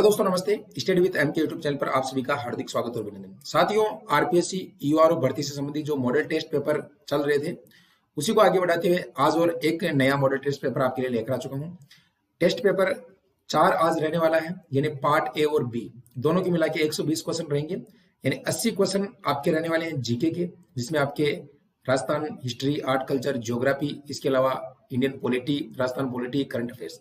Hello दोस्तों, नमस्ते। Study with M के यूट्यूब चैनल पर आप सभी का हार्दिक स्वागत और अभिनंदन। साथियों, आरपीएससी यूआरओ भर्ती से संबंधित जो मॉडल टेस्ट पेपर चल रहे थे उसी को आगे बढ़ाते हुए आज और एक नया मॉडल टेस्ट पेपर आपके लिए लेकर आ चुका हूं। टेस्ट पेपर 4 आज रहने वाला है, यानी पार्ट ए और बी दोनों की मिला के 120 क्वेश्चन रहेंगे, यानी 80 क्वेश्चन आपके रहने वाले हैं जीके के, जिसमें आपके Rajasthan history, art, culture, geography, इसके अलावा Indian polity, Rajasthan polity, current affairs.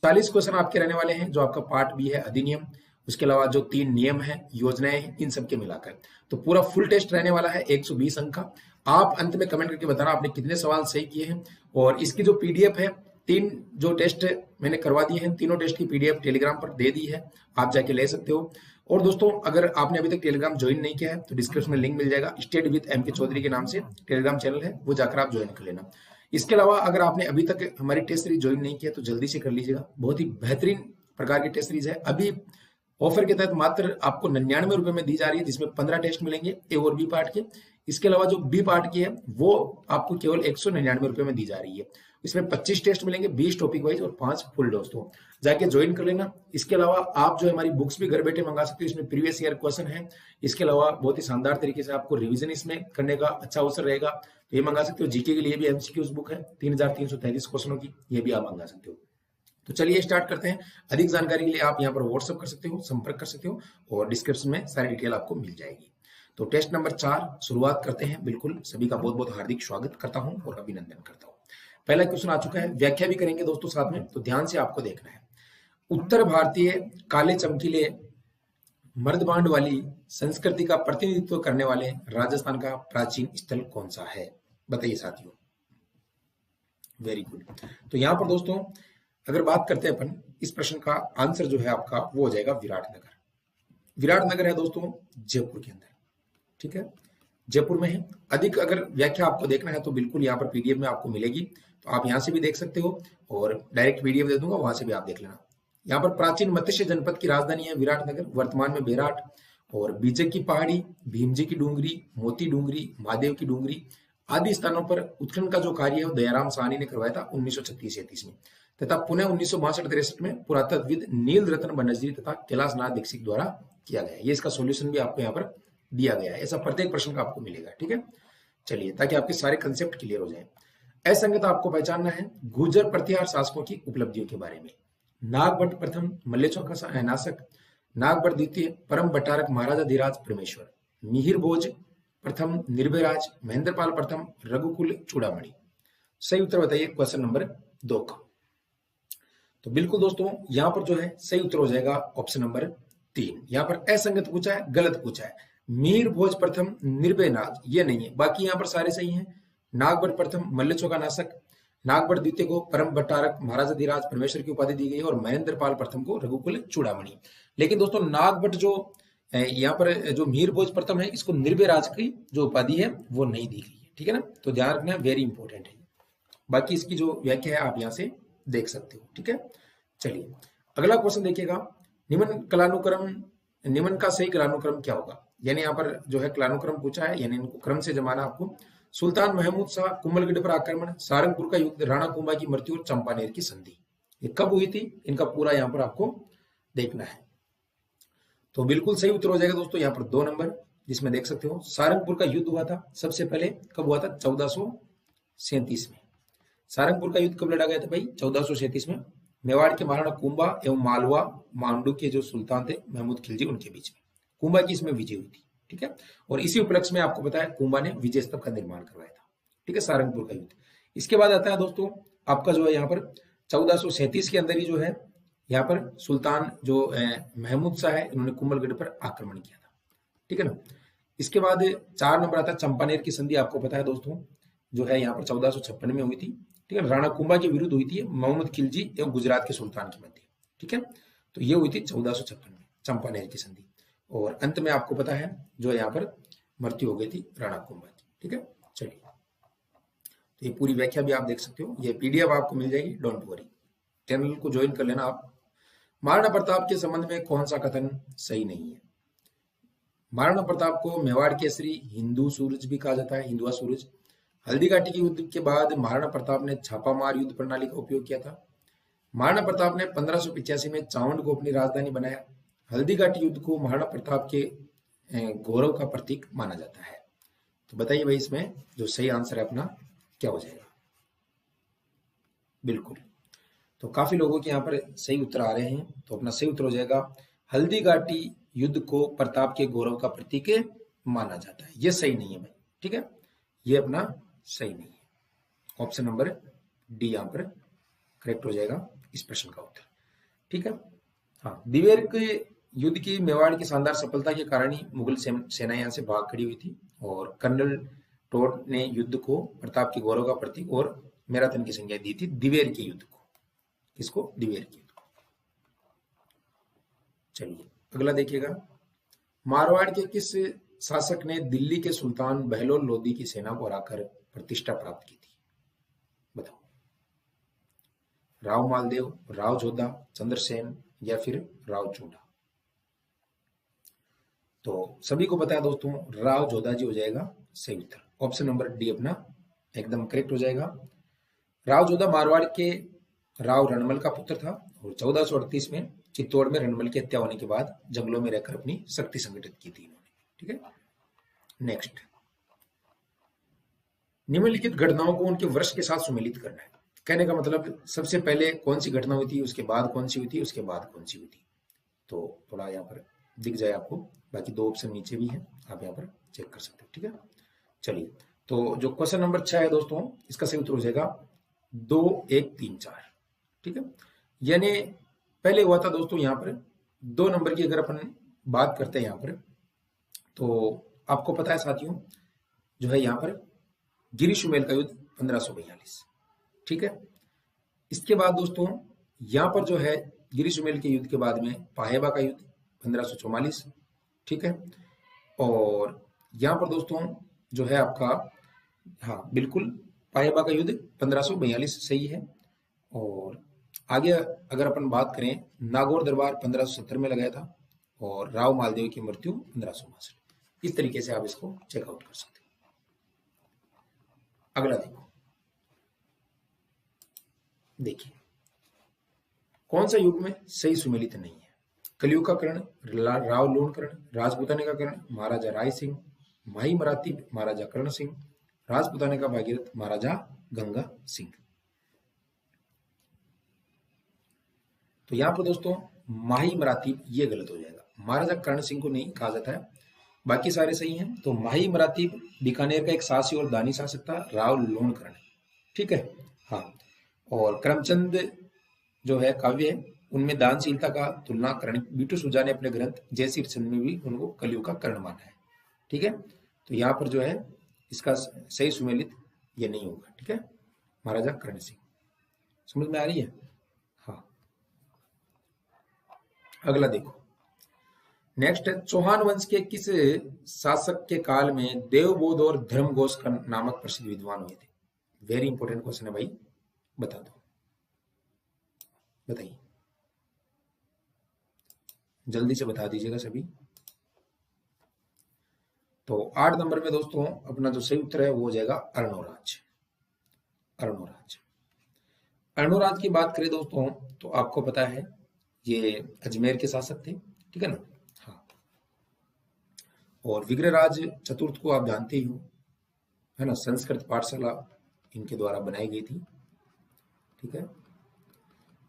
40 question आपके रहने वाले हैं जो आपका पार्ट बी है अधिनियम, उसके अलावा जो 3 नियम है, योजनाएं हैं, इन सब के मिलाकर तो पूरा फुल टेस्ट रहने वाला है 120 अंक का। आप अंत में कमेंट करके बताना आपने कितने सवाल सही किए हैं। और इसकी जो पीडीएफ है, 3 जो टेस्ट मैंने करवा दिए हैं, तीनों टेस्ट की पीडीएफ टेलीग्राम पर दे दी है, आप जाके ले सकते हो। और दोस्तों, अगर आपने अभी तक टेलीग्राम ज्वाइन नहीं किया है तो डिस्क्रिप्शन में लिंक मिल जाएगा, स्टडी विद एम के चौधरी के नाम से टेलीग्राम चैनल है, वो जाकर आप ज्वाइन कर लेना। इसके अलावा अगर आपने अभी तक हमारी टेस्ट सीरीज ज्वाइन नहीं किया तो जल्दी से कर लीजिएगा, बहुत ही बेहतरीन प्रकार की टेस्ट सीरीज है। अभी ऑफर के तहत मात्र आपको 99 रुपए में दी जा रही है, जिसमें 15 टेस्ट मिलेंगे ए और बी पार्ट के। इसके अलावा जो बी पार्ट की है वो आपको केवल 199 रुपए में दी जा रही है। इसमें 25 टेस्ट मिलेंगे, 20 टॉपिक वाइज और 5 फुल। दोस्तों जाके ज्वाइन कर लेना। इसके अलावा आप जो हमारी बुक्स भी घर बैठे मंगा सकते हो, इसमें प्रीवियस ईयर क्वेश्चन है। इसके अलावा बहुत ही शानदार तरीके से आपको रिवीजन इसमें करने का अच्छा अवसर रहेगा, तो ये मंगा सकते हो। जीके के लिए भी एमसीक्यूज बुक है 3333 क्वेश्चनों की, ये भी आप मंगा सकते हो। तो चलिए स्टार्ट करते हैं। अधिक जानकारी के लिए आप यहाँ पर व्हाट्सअप कर सकते हो, संपर्क कर सकते हो, और डिस्क्रिप्शन में सारी डिटेल आपको मिल जाएगी। तो टेस्ट नंबर 4 शुरुआत करते हैं। बिल्कुल सभी का बहुत बहुत हार्दिक स्वागत करता हूं और अभिनंदन करता हूं। पहला क्वेश्चन आ चुका है, व्याख्या भी करेंगे दोस्तों साथ में, तो ध्यान से आपको देखना है। उत्तर भारतीय काले चमकीले मर्दबांड वाली संस्कृति का प्रतिनिधित्व करने वाले राजस्थान का प्राचीन स्थल कौन सा है? बताइए साथियों। Very good. तो यहाँ पर दोस्तों अगर बात करते हैं अपन, इस प्रश्न का आंसर जो है आपका वो हो जाएगा विराटनगर। विराटनगर है दोस्तों जयपुर के अंदर, ठीक है, जयपुर में है। अधिक अगर व्याख्या आपको देखना है तो बिल्कुल यहाँ पर पीडीएफ में आपको मिलेगी, तो आप यहाँ से भी देख सकते हो, और डायरेक्ट पीडीएफ दे दूंगा, वहां से भी आप देख लेना। यहाँ पर प्राचीन मत्स्य जनपद की राजधानी है विराटनगर, वर्तमान में बेराट। और बीजक की पहाड़ी, भीमजी की डूंगरी, मोती डूंगरी, महादेव की डूंगरी आदि स्थानों पर उत्खनन का जो कार्य है वो दयाराम साहनी ने करवाया था 1936-37 में, तथा पुनः 1962-63 में पुरातत्वविद नील रतन बनर्जी तथा कैलाश नाथ दीक्षित द्वारा किया गया। ये इसका सॉल्यूशन भी आपको यहाँ पर दिया गया है, ऐसा प्रत्येक प्रश्न का आपको मिलेगा, ठीक है। चलिए, ताकि आपके सारे कंसेप्ट क्लियर हो जाए। असंगत आपको पहचानना है गुर्जर प्रतिहार शासकों की उपलब्धियों के बारे में। नागभट्ट प्रथम मल्लेश्वर का नाशक, नागभट्ट द्वितीय परम भट्टारक महाराजा धीराज परमेश्वर, मिहिर भोज प्रथम निर्भयराज, महेंद्रपाल प्रथम रघुकुल चूड़ामणि। सही उत्तर बताइए क्वेश्चन नंबर 2 का। तो बिल्कुल दोस्तों यहाँ पर जो है सही उत्तर हो जाएगा ऑप्शन नंबर 3। यहाँ पर असंगत पूछा है, गलत पूछा है। मिहिर भोज प्रथम निर्भयराज ये नहीं है, बाकी यहाँ पर सारे सही हैं। नागभट्ट प्रथम मल्लेश्वर का नाशक, नागभट्ट द्वितीय को परम भट्टारक महाराजा धीराज परमेश्वर की उपाधि दी गई है, और महेंद्रपाल प्रथम को रघुकुल चूड़ामणि। लेकिन दोस्तों नागभट्ट जो यहाँ पर जो मिहिर भोज प्रथम है, इसको निर्भयराज की जो उपाधि है वो नहीं दी गई है, ठीक है ना। तो ध्यान रखना, वेरी इंपॉर्टेंट है। बाकी इसकी जो व्याख्या है आप यहाँ से देख सकते हो, ठीक है। चलिए अगला क्वेश्चन देखिएगा। निम्न का सही कलानुक्रम क्या होगा? यानी यहाँ पर जो है कलानुक्रम पूछा है, यानी इनको क्रम से जमाना आपको। सुल्तान महमूद शाह कुंभलगढ़ पर आक्रमण, सारंगपुर का युद्ध, राणा कुंभा की मृत्यु और चंपानेर की संधि, ये कब हुई थी? इनका पूरा यहाँ पर आपको देखना है। तो बिल्कुल सही उत्तर हो जाएगा दोस्तों यहाँ पर 2 नंबर, जिसमें देख सकते हो सारंगपुर का युद्ध हुआ था सबसे पहले। कब हुआ था? 1437 में। सारंगपुर का युद्ध कब लड़ा गया था भाई? 1437 में। मेवाड़ के महाराणा कुंभा एवं मालवा मांडू के जो सुल्तान थे महमूद खिलजी, उनके बीच में कुंभा की इसमें विजय हुई थी, ठीक है। और इसी उपलक्ष्य में आपको पता है कुंभा ने विजय स्तंभ का निर्माण करवाया था, ठीक है, सारंगपुर का युद्ध। इसके बाद आता है दोस्तों आपका जो है यहाँ पर 1437 के अंदर ही जो है यहाँ पर सुल्तान जो महमूद शाह है, इन्होंने कुंभलगढ़ पर आक्रमण किया था, ठीक है ना। इसके बाद 4 नंबर आता है चंपानेर की संधि। आपको पता है दोस्तों जो है यहाँ पर 1456 में हुई थी, ठीक है। राणा कुंभा के विरुद्ध हुई थी, मोहम्मद खिलजी एवं गुजरात के सुल्तान के मध्य, ठीक है। तो ये हुई थी 1456 में चंपानेर की संधि। और अंत में आपको पता है जो यहाँ पर मृत्यु हो गई थी राणा कुंभा की, ठीक है। चलिए, तो ये पूरी व्याख्या भी आप देख सकते हो, ये पीडीएफ आपको मिल जाएगी, डोंट वरी, चैनल को ज्वाइन कर लेना आप। महाराणा प्रताप के संबंध में कौन सा कथन सही नहीं है? महाराणा प्रताप को मेवाड़ केसरी, हिंदू सूरज भी कहा जाता है, हिंदुआ सूरज। हल्दी घाटी के युद्ध के बाद महाराणा प्रताप ने छापामार युद्ध प्रणाली का उपयोग किया था। महाराणा प्रताप ने 1585 में चावंड को अपनी राजधानी बनाया। हल्दी घाटी युद्ध को महाराणा प्रताप के गौरव का प्रतीक माना जाता है। तो बताइए भाई इसमें जो सही आंसर है अपना क्या हो जाएगा। बिल्कुल, तो काफी लोगों के यहाँ पर सही उत्तर आ रहे हैं, तो अपना सही उत्तर हो जाएगा हल्दी घाटी युद्ध को प्रताप के गौरव का प्रतीक माना जाता है। ये सही नहीं है भाई, ठीक है, ये अपना सही नहीं है। ऑप्शन नंबर डी यहाँ पर करेक्ट हो जाएगा इस प्रश्न का उत्तर, ठीक है। हाँ, दिवेर के युद्ध की मेवाड़ की शानदार सफलता के कारण ही मुगल सेना यहाँ से भाग खड़ी हुई थी और कर्नल टोड ने युद्ध को प्रताप के गौरव का प्रतीक और मैराथन की संज्ञा दी थी दिवेर के युद्ध को। किसको? दिवेर के युद्ध को। चलिए अगला देखिएगा, मारवाड़ के किस शासक ने दिल्ली के सुल्तान बहलोल लोदी की सेना को हराकर प्रतिष्ठा प्राप्त की थी? बताओ। राव मालदेव, राव जोधा, चंद्रसेन या फिर राव चूड़ा? तो सभी को पता है दोस्तों, राव जोधा जी हो जाएगा सही उत्तर। ऑप्शन नंबर डी अपना एकदम करेक्ट हो जाएगा। राव जोधा मारवाड़ के राव रणमल का पुत्र था और 1438 में चित्तौड़ में रणमल की हत्या होने के बाद जंगलों में रहकर अपनी शक्ति संगठित की थी इन्होंने, ठीक है। नेक्स्ट, निम्नलिखित घटनाओं को उनके वर्ष के साथ सुमेलित करना है। कहने का मतलब सबसे पहले कौन सी घटना हुई थी, उसके बाद कौन सी हुई थी, उसके बाद कौन सी हुई थी। तो थोड़ा यहाँ पर दिख जाए आपको, बाकी दो ऑप्शन नीचे भी है, आप यहाँ पर चेक कर सकते हो, ठीक है। चलिए, तो जो क्वेश्चन नंबर 6 है दोस्तों, इसका सही उत्तर हो जाएगा 2 1 3 4, ठीक है। यानी पहले हुआ था दोस्तों यहाँ पर 2 नंबर की अगर अपन बात करते हैं यहाँ पर, तो आपको पता है साथियों, जो है यहाँ पर गिरी शुमेल का युद्ध 1542, ठीक है। इसके बाद दोस्तों यहाँ पर जो है गिरी शुमेल के युद्ध के बाद में पाहेबा का युद्ध 1544, ठीक है। और यहाँ पर दोस्तों जो है आपका, हाँ बिल्कुल, पाहेबा का युद्ध 1542 सही है। और आगे अगर अपन बात करें, नागौर दरबार 1570 में लगाया था और राव मालदेव की मृत्यु 1562। इस तरीके से आप इसको चेकआउट कर सकते हैं। अगला देखो, देखिए कौन सा युग में सही सुमेलित नहीं है। कलयुग का कर्ण, राव लोण कर्ण, राजपूताने का कर्ण, महाराजा राय सिंह, माही मराठी महाराजा कर्ण सिंह, राजपूताने का भागीरथ महाराजा गंगा सिंह। तो यहां पर दोस्तों माही मराठी ये गलत हो जाएगा, महाराजा कर्ण सिंह को नहीं कहा जाता है, बाकी सारे सही हैं। तो माही मराठी बीकानेर का एक शासी और दानी शासक था, राव लोण कर्ण, ठीक है। हाँ, और करमचंद जो है काव्य है, उनमें दानशीलता का तुलना कर्ण, बीटू सुजा ने अपने ग्रंथ जय श्री चंद में भी उनको कलयुग का कर्ण माना है, ठीक है। तो यहाँ पर जो है इसका सही सुमेलित ये नहीं होगा, ठीक है, महाराजा कर्ण सिंह। समझ में आ रही है? हाँ, अगला देखो, नेक्स्ट है, चौहान वंश के किस शासक के काल में देवबोध और धर्मघोष नामक प्रसिद्ध विद्वान हुए थे? वेरी इंपॉर्टेंट क्वेश्चन है भाई, बता दो, बताइए जल्दी से बता दीजिएगा सभी। तो 8 नंबर में दोस्तों अपना जो सही उत्तर है वो हो जाएगा अर्णोराज। अर्णोराज, अर्णोराज की बात करें दोस्तों तो आपको पता है ये अजमेर के शासक थे, ठीक है ना। हाँ, और विग्रहराज चतुर्थ को आप जानते ही हो, है ना, संस्कृत पाठशाला इनके द्वारा बनाई गई थी, ठीक है।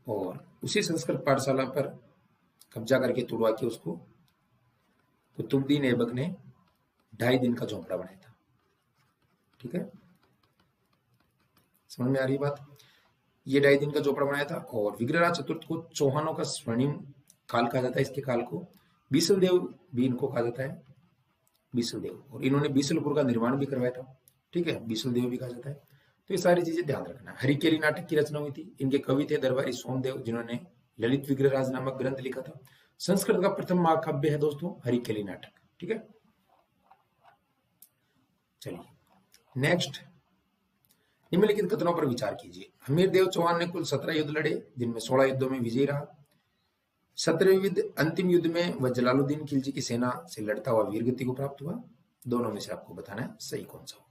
और उसी संस्कृत पाठशाला पर कब्जा करके तुड़वा के उसको कुतुबुद्दीन ऐबक ने 2.5 दिन का झोंपड़ा बनाया था, ठीक है। समझ में आ रही बात? ये 2.5 दिन का झोंपड़ा बनाया था। और विग्रहराज चतुर्थ को चौहानों का स्वर्णिम काल कहा जाता है, इसके काल को बीसल देव भी इनको कहा जाता है, बीसल देव, और इन्होंने बीसलपुर का निर्माण भी करवाया था, ठीक है, बीसल देव भी कहा जाता है। तो ये सारी चीजें ध्यान रखना। हरिकेली नाटक की रचना हुई थी, इनके कवि थे दरबारी सोमदेव, जिन्होंने ललित विग्रहराज नामक ग्रंथ लिखा था। संस्कृत का प्रथम महाकाव्य है दोस्तों हरिकेली नाटक, ठीक है। चलिए नेक्स्ट, निम्नलिखित कथनों पर विचार कीजिए। हमीरदेव चौहान ने कुल 17 युद्ध लड़े, जिनमें 16 युद्धों में विजयी रहा। 17वें युद्ध अंतिम युद्ध में वह जलालुद्दीन खिलजी की सेना से लड़ता हुआ वीरगति को प्राप्त हुआ। दोनों में से आपको बताना है सही कौन सा होगा।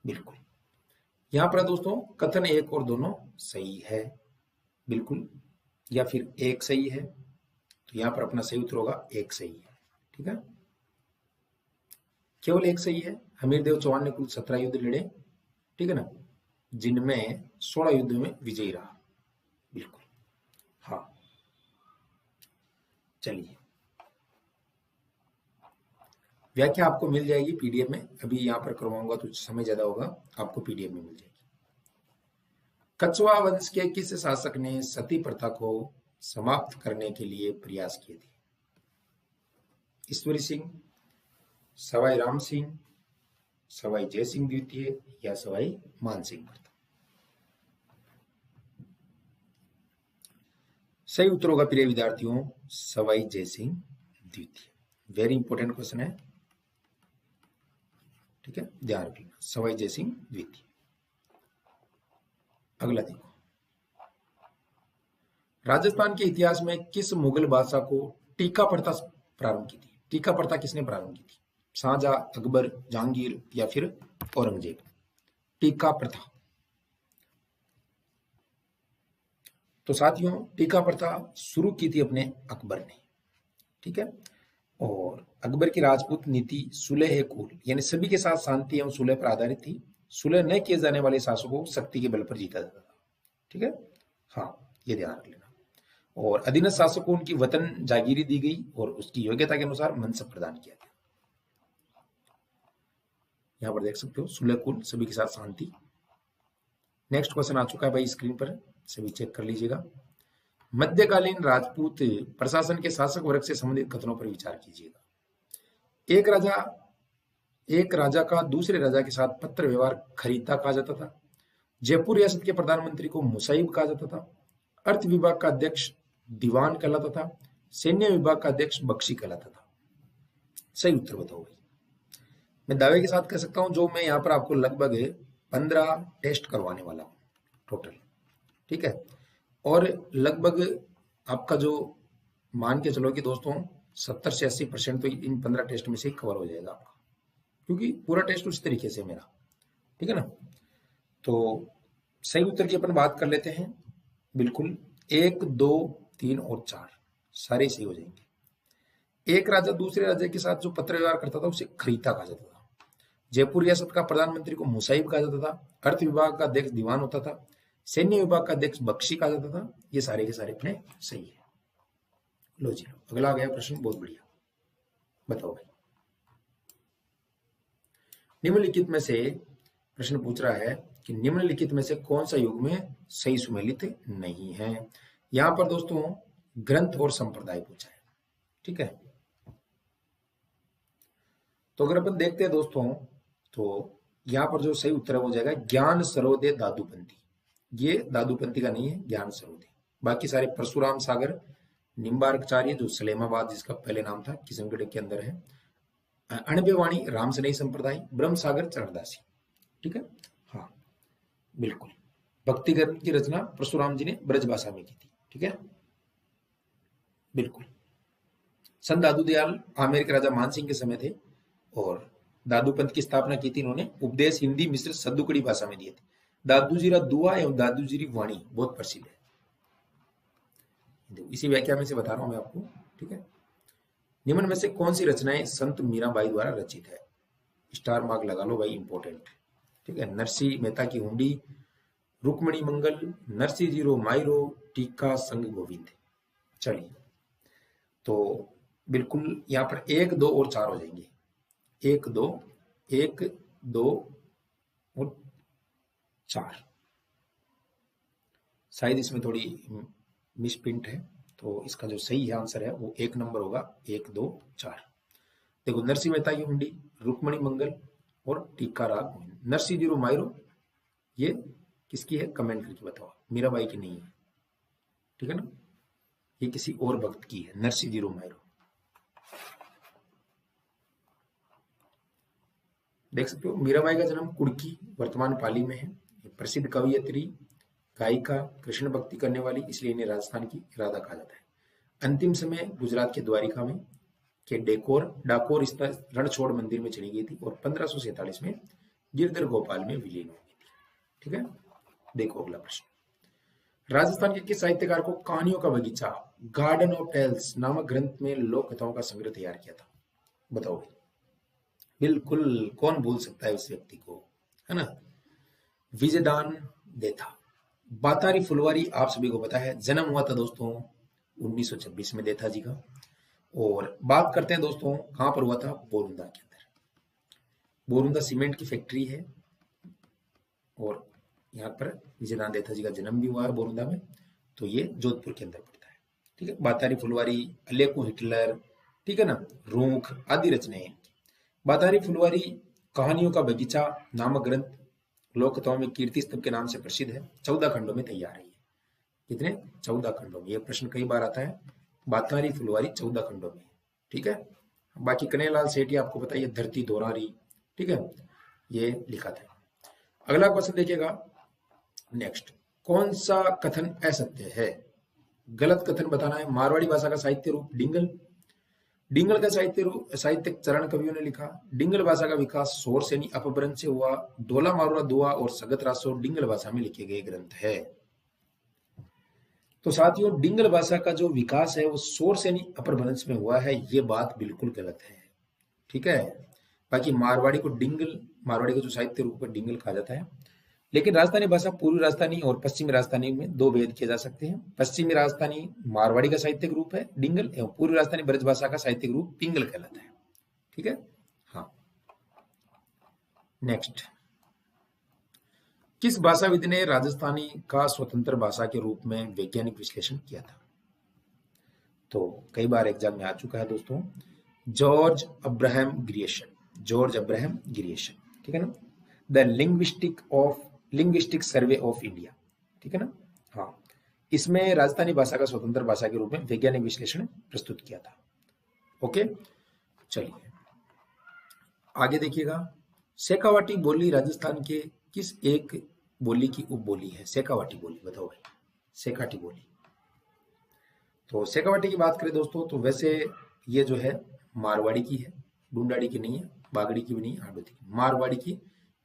बिल्कुल, यहां पर दोस्तों कथन 1 और दोनों सही है, बिल्कुल। या फिर एक सही है, तो यहां पर अपना सही उत्तर होगा एक सही है। ठीक है, केवल एक सही है। हमीरदेव चौहान ने कुल 17 युद्ध लड़े, ठीक है ना, जिनमें 16 युद्ध में विजयी रहा। बिल्कुल, हाँ। चलिए, व्याख्या आपको मिल जाएगी पीडीएफ में, अभी यहां पर करवाऊंगा तो समय ज्यादा होगा, आपको पीडीएफ में मिल जाएगी। कछवा वंश के किस शासक ने सती प्रथा को समाप्त करने के लिए प्रयास किए थे? ईश्वरी सिंह, सवाई राम सिंह, सवाई जयसिंह द्वितीय या सवाई मानसिंह प्रथम? सही उत्तर होगा प्रिय विद्यार्थियों सवाई जयसिंह द्वितीय। वेरी इंपॉर्टेंट क्वेश्चन है, ठीक है, ध्यान रखना, सवाई जयसिंह द्वितीय। अगला देखो, राजस्थान के इतिहास में किस मुगल बादशाह को टीका प्रथा प्रारंभ की थी? टीका प्रथा किसने प्रारंभ की थी? शाहजहां, अकबर, जहांगीर या फिर औरंगजेब? टीका प्रथा, तो साथियों टीका प्रथा शुरू की थी अपने अकबर ने, ठीक है। और अकबर की राजपूत नीति सुलह कुल यानी सभी के साथ शांति एवं सुलह पर आधारित थी। सुलह न किए जाने वाले शासकों को शक्ति के बल पर जीता जाता था, ठीक है, हाँ, ये ध्यान रख लेना। और अधीनस्थ शासकों को उनकी वतन जागीरी दी गई और उसकी योग्यता के अनुसार मनसब प्रदान किया गया। यहां पर देख सकते हो सुलह कुल, सभी के साथ शांति। नेक्स्ट क्वेश्चन आ चुका है भाई स्क्रीन पर, सभी चेक कर लीजिएगा। मध्यकालीन राजपूत प्रशासन के शासक वर्ग से संबंधित कथनों पर विचार कीजिएगा। एक राजा का दूसरे राजा के साथ पत्र व्यवहार खरीदता कहा जाता था। जयपुर रियासत के प्रधानमंत्री को मुसाहिब कहा जाता था। अर्थ विभाग का अध्यक्ष दीवान कहलाता था। सैन्य विभाग का अध्यक्ष बख्शी कहलाता था। सही उत्तर बताओ भाई। मैं दावे के साथ कह सकता हूं, जो मैं यहाँ पर आपको लगभग 15 टेस्ट करवाने वाला हूं टोटल, ठीक है, और लगभग आपका जो मान के चलो कि दोस्तों 70 से 80% तो इन 15 टेस्ट में से कवर हो जाएगा आपका, क्योंकि पूरा टेस्ट उस तरीके से मेरा, ठीक है ना। तो सही उत्तर की अपन बात कर लेते हैं। बिल्कुल 1, 2, 3 और 4 सारे सही हो जाएंगे। एक राजा दूसरे राजा के साथ जो पत्र व्यवहार करता था उसे खरीदा कहा जाता था। जयपुर रियासत का प्रधानमंत्री को मुसाहिब कहा जाता था। अर्थ विभाग का अध्यक्ष दीवान होता था। सैन्य विभाग का अध्यक्ष बख्शी कहा जाता था। ये सारे के सारे अपने सही है। लो जी, अगला आ गया प्रश्न, बहुत बढ़िया, बताओ भाई। निम्नलिखित में से प्रश्न पूछ रहा है कि निम्नलिखित में से कौन सा युग में सही सुमेलित नहीं है। यहां पर दोस्तों ग्रंथ और संप्रदाय पूछा है, ठीक है। तो अगर अपन देखते हैं दोस्तों, तो यहां पर जो सही उत्तर है वो जाएगा ज्ञान सरोदे दादूपंथी। ये दादूपंथी का नहीं है, ज्ञान सरोदे। बाकी सारे परशुराम सागर, निम्बार्कचार्य जो सलेमाबाद जिसका पहले नाम था किशनगढ़ के अंदर है, अणबेवाणी रामसनई संप्रदाय, ब्रह्म सागर चरणदासी, ठीक है, हाँ बिल्कुल। भक्ति ग्रंथ की रचना परशुराम जी ने ब्रज भाषा में की थी, ठीक है, बिल्कुल। संत दादू दयाल आमेर के राजा मानसिंह के समय थे और दादू पंथ की स्थापना की थी इन्होंने। उपदेश हिंदी मिश्र सद्दुकड़ी भाषा में दिए थे। दादूजीरा दुआ एवं दादूजीरी वाणी बहुत प्रसिद्ध है। इसी व्याख्या में से बता रहा हूं मैं आपको, ठीक है। निम्न में से कौन सी रचनाएं संत मीराबाई द्वारा रचित है? स्टार मार्क लगा लो भाई, इंपॉर्टेंट, ठीक है। नरसिंह मेहता की हुंडी, रुक्मणी मंगल, नरसिंह जीरो मायरो, टीका संग गोविंद। चलिए, तो बिल्कुल यहाँ पर 1, 2 और 4 हो जाएंगे। 1, 2, 1, 2 और 4। शायद इसमें थोड़ी मिसप्रिंट है, तो इसका जो सही है आंसर है वो 1 नंबर होगा। 1, 2, 4। देखो, नरसिंह मेहता की हुंडी, रुक्मणी मंगल और टीका राग गोविंद। नरसिंह जीरो मायरो ये किसकी है? कमेंट करके बताओ। मीराबाई की नहीं है, ठीक है ना, ये किसी और भक्त की है, नरसिंह जीरो मायरो। देख सकते हो मीराबाई का जन्म कुड़की वर्तमान पाली में है। प्रसिद्ध कवयित्री, गायिका, कृष्ण भक्ति करने वाली, इसलिए इन्हें राजस्थान की राधा कहा जाता है। अंतिम समय गुजरात के द्वारिका में के डाकोर स्थित रणछोड़ मंदिर में चली गई थी और 1547 में गिरधर गोपाल में विलीन हो गई थी, ठीक है। देखो अगला प्रश्न। राजस्थान के किस साहित्यकार को कहानियों का बगीचा गार्डन ऑफ टेल्स नामक ग्रंथ में लोक कथाओं का संग्रह तैयार किया था? बताओ भाई। बिल्कुल, कौन भूल सकता है उस व्यक्ति को, है ना? विजयदान देथा। बातारी फुलवारी आप सभी को पता है, जन्म हुआ था दोस्तों 1926 में देथा जी का। और बात करते हैं दोस्तों कहां पर हुआ था? बोरुंदा के अंदर। बोरुंदा सीमेंट की फैक्ट्री है और यहाँ पर विजयदान देथा जी का जन्म भी हुआ है बोरुंदा में, तो ये जोधपुर के अंदर पड़ता है। ठीक है, बातारी फुलवारी, अलेकू हिटलर, ठीक है ना, रूख आदि रचनाएं हैं। बातारी फुलवारी कहानियों का बगीचा नामक ग्रंथ लोक कथाओं में कीर्ति स्तंभ के नाम से प्रसिद्ध है, 14 खंडों में तैयार है। कितने? 14 खंडों में। यह प्रश्न कई बार आता है। बातारी फुलवारी 14 खंडों में। ठीक है, बाकी कन्हैयालाल सेठी आपको पता है, धरती दोरारी, ठीक है, ये लिखा था। अगला क्वेश्चन देखिएगा नेक्स्ट। कौन सा कथन असत्य है? गलत कथन बताना है। मारवाड़ी भाषा का साहित्य रूप डिंगल। डिंगल का साहित्यिक चरण कवियों ने लिखा। डिंगल भाषा का विकास शोरसेनी अपभ्रंश से हुआ। ढोला मारुला दुआ और सगत रासो डिंगल भाषा में लिखे गए ग्रंथ है। तो साथियों, डिंगल भाषा का जो विकास है वो शोरसेनी अपभ्रंश में हुआ है, ये बात बिल्कुल गलत है। ठीक है, बाकी मारवाड़ी को डिंगल, मारवाड़ी का जो साहित्य रूप है डिंगल कहा जाता है। लेकिन राजस्थानी भाषा पूर्वी राजस्थानी और पश्चिमी राजस्थानी में दो भेद किए जा सकते हैं। पश्चिमी राजस्थानी मारवाड़ी का साहित्यिक रूप है डिंगल एवं पूर्वी राजस्थानी ब्रज भाषा का साहित्यिक रूप पिंगल कहलाता है। ठीक है, हाँ। नेक्स्ट, किस भाषाविद ने राजस्थानी का स्वतंत्र भाषा के रूप में वैज्ञानिक विश्लेषण किया था? तो कई बार एग्जाम में आ चुका है दोस्तों, George Abraham Grierson. George Abraham Grierson, ठीक है ना। The linguistic survey of India, ठीक है ना, हाँ। इसमें राजस्थानी भाषा का स्वतंत्र भाषा के रूप में वैज्ञानिक विश्लेषण प्रस्तुत किया था। ओके, चलिए आगे देखिएगा। शेखावाटी बोली राजस्थान के किस एक बोली की उपबोली है? शेखावाटी बोली, बताओ भाई। शेखाटी बोली, तो शेखावाटी की बात करें दोस्तों तो वैसे ये जो है मारवाड़ी की है, ढूंढाड़ी की नहीं है, बागड़ी की भी नहीं, हाडोती की, मारवाड़ी की